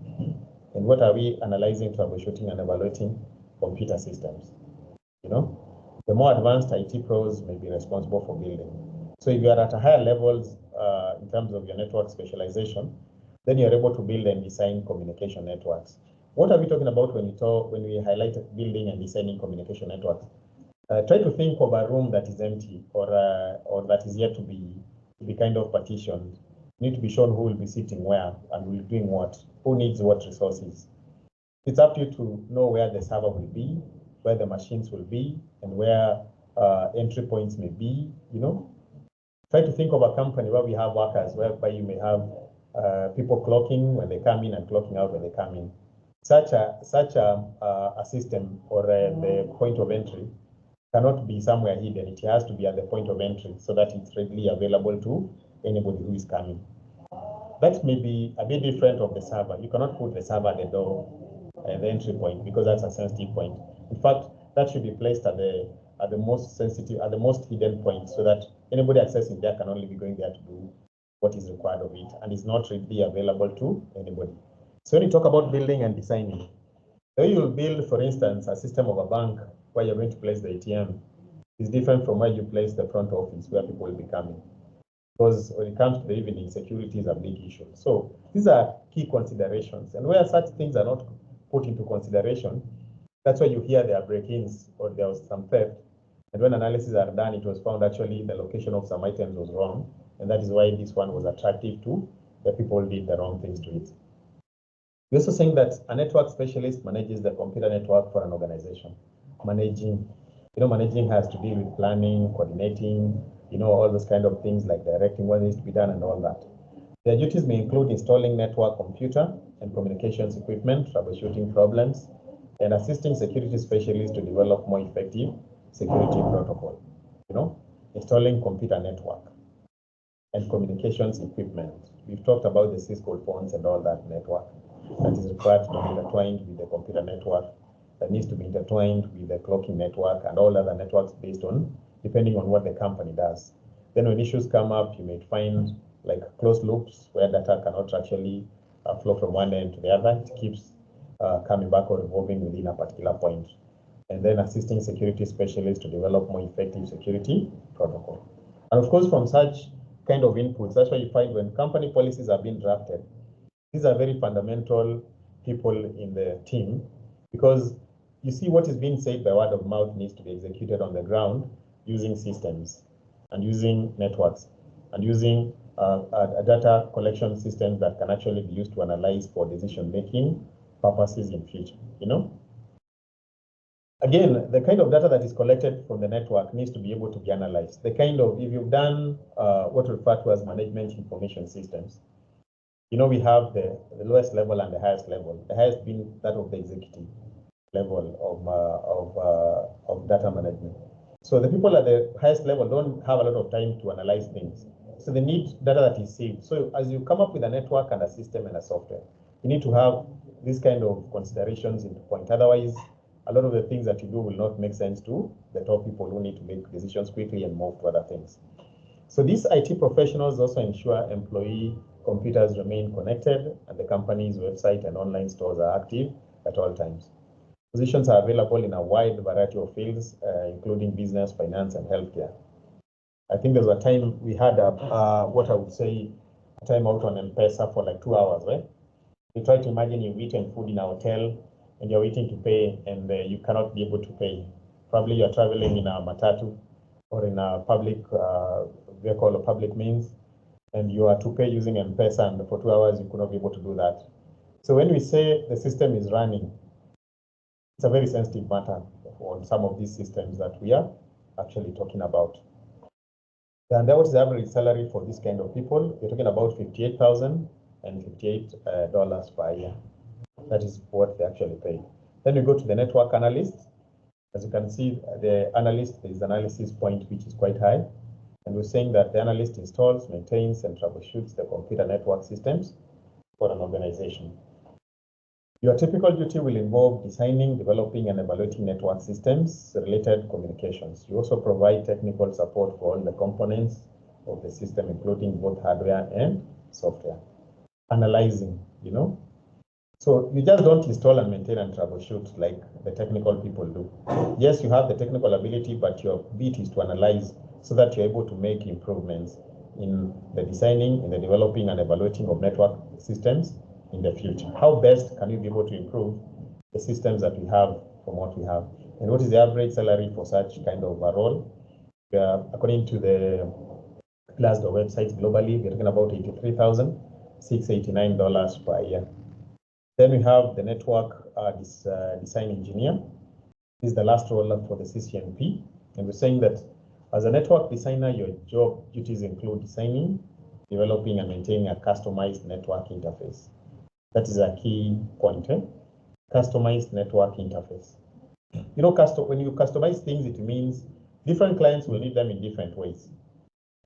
And what are we analyzing, troubleshooting, and evaluating? Computer systems. The more advanced IT pros may be responsible for building. So if you are at a higher levels in terms of your network specialization, then you're able to build and design communication networks. What are we talking about when we highlight building and designing communication networks? Try to think of a room that is empty or that is yet to be kind of partitioned. You need to be shown who will be sitting where and will be doing what, who needs what resources. It's up to you to know where the server will be, where the machines will be, and where entry points may be, Try to think of a company where we have workers, whereby you may have people clocking when they come in and clocking out when they come in. Such a system or the point of entry cannot be somewhere hidden. It has to be at the point of entry so that it's readily available to anybody who is coming. That may be a bit different of the server. You cannot put the server at the door, the entry point, because that's a sensitive point. In fact, that should be placed at the most sensitive, at the most hidden point, so that anybody accessing there can only be going there to do what is required of it, and is not readily available to anybody. So when you talk about building and designing, the way you'll build, for instance, a system of a bank where you're going to place the ATM is different from where you place the front office where people will be coming. Because when it comes to the evening, security is a big issue. So these are key considerations. And where such things are not put into consideration, that's why you hear there are break-ins or there was some theft. And when analyses are done, it was found actually the location of some items was wrong. And that is why this one was attractive to the people who did the wrong things to it. We're also saying that a network specialist manages the computer network for an organization. Managing has to do with planning, coordinating, all those kind of things like directing what needs to be done and all that. Their duties may include installing network computer and communications equipment, troubleshooting problems, and assisting security specialists to develop more effective security protocol. Installing computer network and communications equipment. We've talked about the Cisco phones and all that network that is required to be intertwined with the computer network, that needs to be intertwined with the clocking network and all other networks based on, depending on what the company does. Then when issues come up, you may find like closed loops where data cannot actually flow from one end to the other. It keeps coming back or revolving within a particular point. And then assisting security specialists to develop more effective security protocol. And of course, from such kind of inputs, that's why you find when company policies are being drafted, these are very fundamental people in the team, because you see what is being said by word of mouth needs to be executed on the ground using systems and using networks and using data collection systems that can actually be used to analyze for decision-making purposes in future, Again, the kind of data that is collected from the network needs to be able to be analyzed. The kind of, if you've done what we refer to as management information systems, you know, we have the lowest level and the highest level. The highest being that of the executive level of data management. So the people at the highest level don't have a lot of time to analyze things. So they need data that is saved. So as you come up with a network and a system and a software, you need to have this kind of considerations into point. Otherwise, a lot of the things that you do will not make sense to the top people who need to make decisions quickly and move to other things. So these IT professionals also ensure employee computers remain connected and the company's website and online stores are active at all times. Positions are available in a wide variety of fields, including business, finance, and healthcare. I think there was a time we had what I would say a time out on M-Pesa for like 2 hours, right? You try to imagine you've eaten food in a hotel and you're waiting to pay and you cannot be able to pay. Probably you're traveling in a matatu or in a public vehicle or public means, and you are to pay using M-Pesa, and for 2 hours you could not be able to do that. So when we say the system is running, it's a very sensitive matter on some of these systems that we are actually talking about. And what is the average salary for this kind of people? We're talking about $58,058 per year. That is what they actually pay. Then we go to the network analyst. As you can see, the analyst, there is an analysis point which is quite high. And we're saying that the analyst installs, maintains, and troubleshoots the computer network systems for an organization. Your typical duty will involve designing, developing, and evaluating network systems, related communications. You also provide technical support for all the components of the system, including both hardware and software. Analyzing, you know. So you just don't install and maintain and troubleshoot like the technical people do. Yes, you have the technical ability, but your bit is to analyze so that you're able to make improvements in the designing, in the developing and evaluating of network systems in the future. How best can you be able to improve the systems that we have from what we have? And what is the average salary for such kind of a role? According to the Glassdoor websites globally, we're talking about $83,689 per year. Then we have the network design engineer. This is the last role for the CCNP. And we're saying that as a network designer, your job duties include designing, developing, and maintaining a customized network interface. That is a key point, customized network interface. You know, when you customize things, it means different clients will need them in different ways.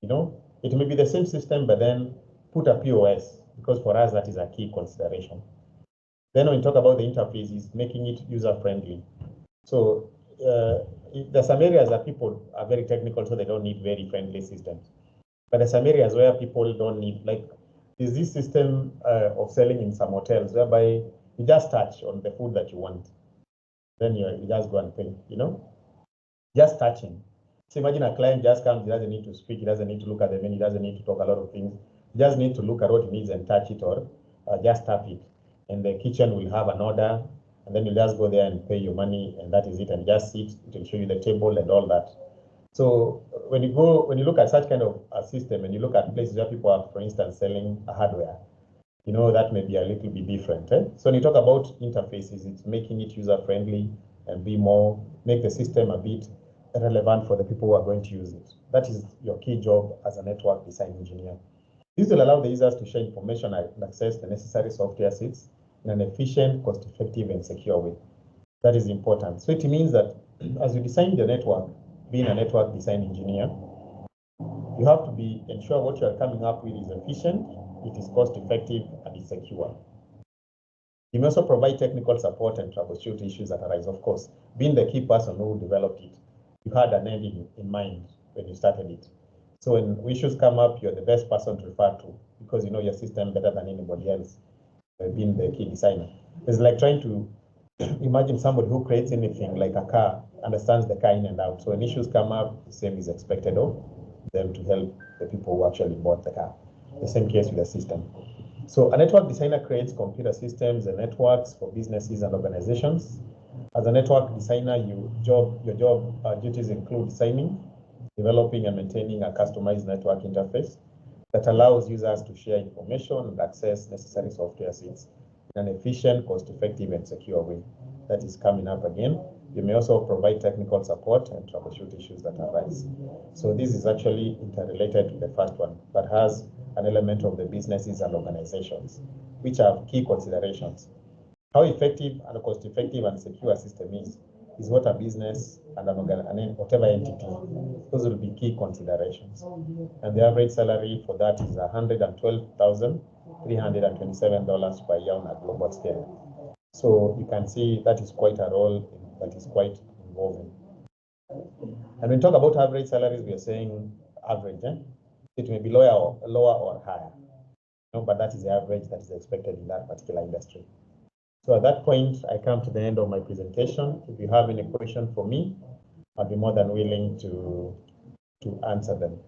You know, it may be the same system, but then put a POS, because for us, that is a key consideration. Then when you talk about the interfaces, making it user-friendly. So there's some areas that people are very technical, so they don't need very friendly systems. But there's some areas where people don't need, like, is this system of selling in some hotels whereby you just touch on the food that you want, then you just go and pay, you know, just touching. So imagine a client just comes, he doesn't need to speak, he doesn't need to look at the menu, he doesn't need to talk a lot of things, he just need to look at what he needs and touch it or just tap it. And the kitchen will have an order, and then you just go there and pay your money, and that is it, and just sit, it will show you the table and all that. So when you look at such kind of a system and you look at places where people are, for instance, selling a hardware, you know, that may be a little bit different. So when you talk about interfaces, it's making it user-friendly and make the system a bit relevant for the people who are going to use it. That is your key job as a network design engineer. This will allow the users to share information and access the necessary software sets in an efficient, cost-effective, and secure way. That is important. So it means that as you design the network, being a network design engineer, you have to ensure what you are coming up with is efficient, it is cost-effective, and it's secure. You may also provide technical support and troubleshoot issues that arise. Of course, being the key person who developed it, you had an end in mind when you started it. So when issues come up, you're the best person to refer to because you know your system better than anybody else, being the key designer. It's like trying to imagine somebody who creates anything like a car, understands the car in and out. So when issues come up, the same is expected of them to help the people who actually bought the car. The same case with the system. So a network designer creates computer systems and networks for businesses and organizations. As a network designer, your job duties include designing, developing, and maintaining a customized network interface that allows users to share information and access necessary software sets in an efficient, cost-effective, and secure way. That is coming up again You may also provide technical support and troubleshoot issues that arise. So this is actually interrelated to the first one, but has an element of the businesses and organizations, which are key considerations. How effective and cost-effective and secure a system is what a business and whatever entity, those will be key considerations. And the average salary for that is $112,327 per year on a global scale. So you can see that is quite a role that is quite involving. And when we talk about average salaries, we are saying average. It may be lower or higher, but that is the average that is expected in that particular industry. So at that point, I come to the end of my presentation. If you have any question for me, I'll be more than willing to answer them.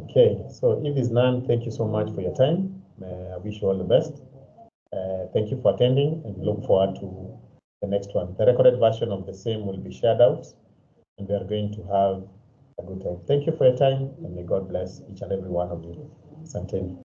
Okay, so if there's none, thank you so much for your time. I wish you all the best. Thank you for attending, and look forward to the next one. The recorded version of the same will be shared out, and we are going to have a good time. Thank you for your time, and may God bless each and every one of you. Asanteni.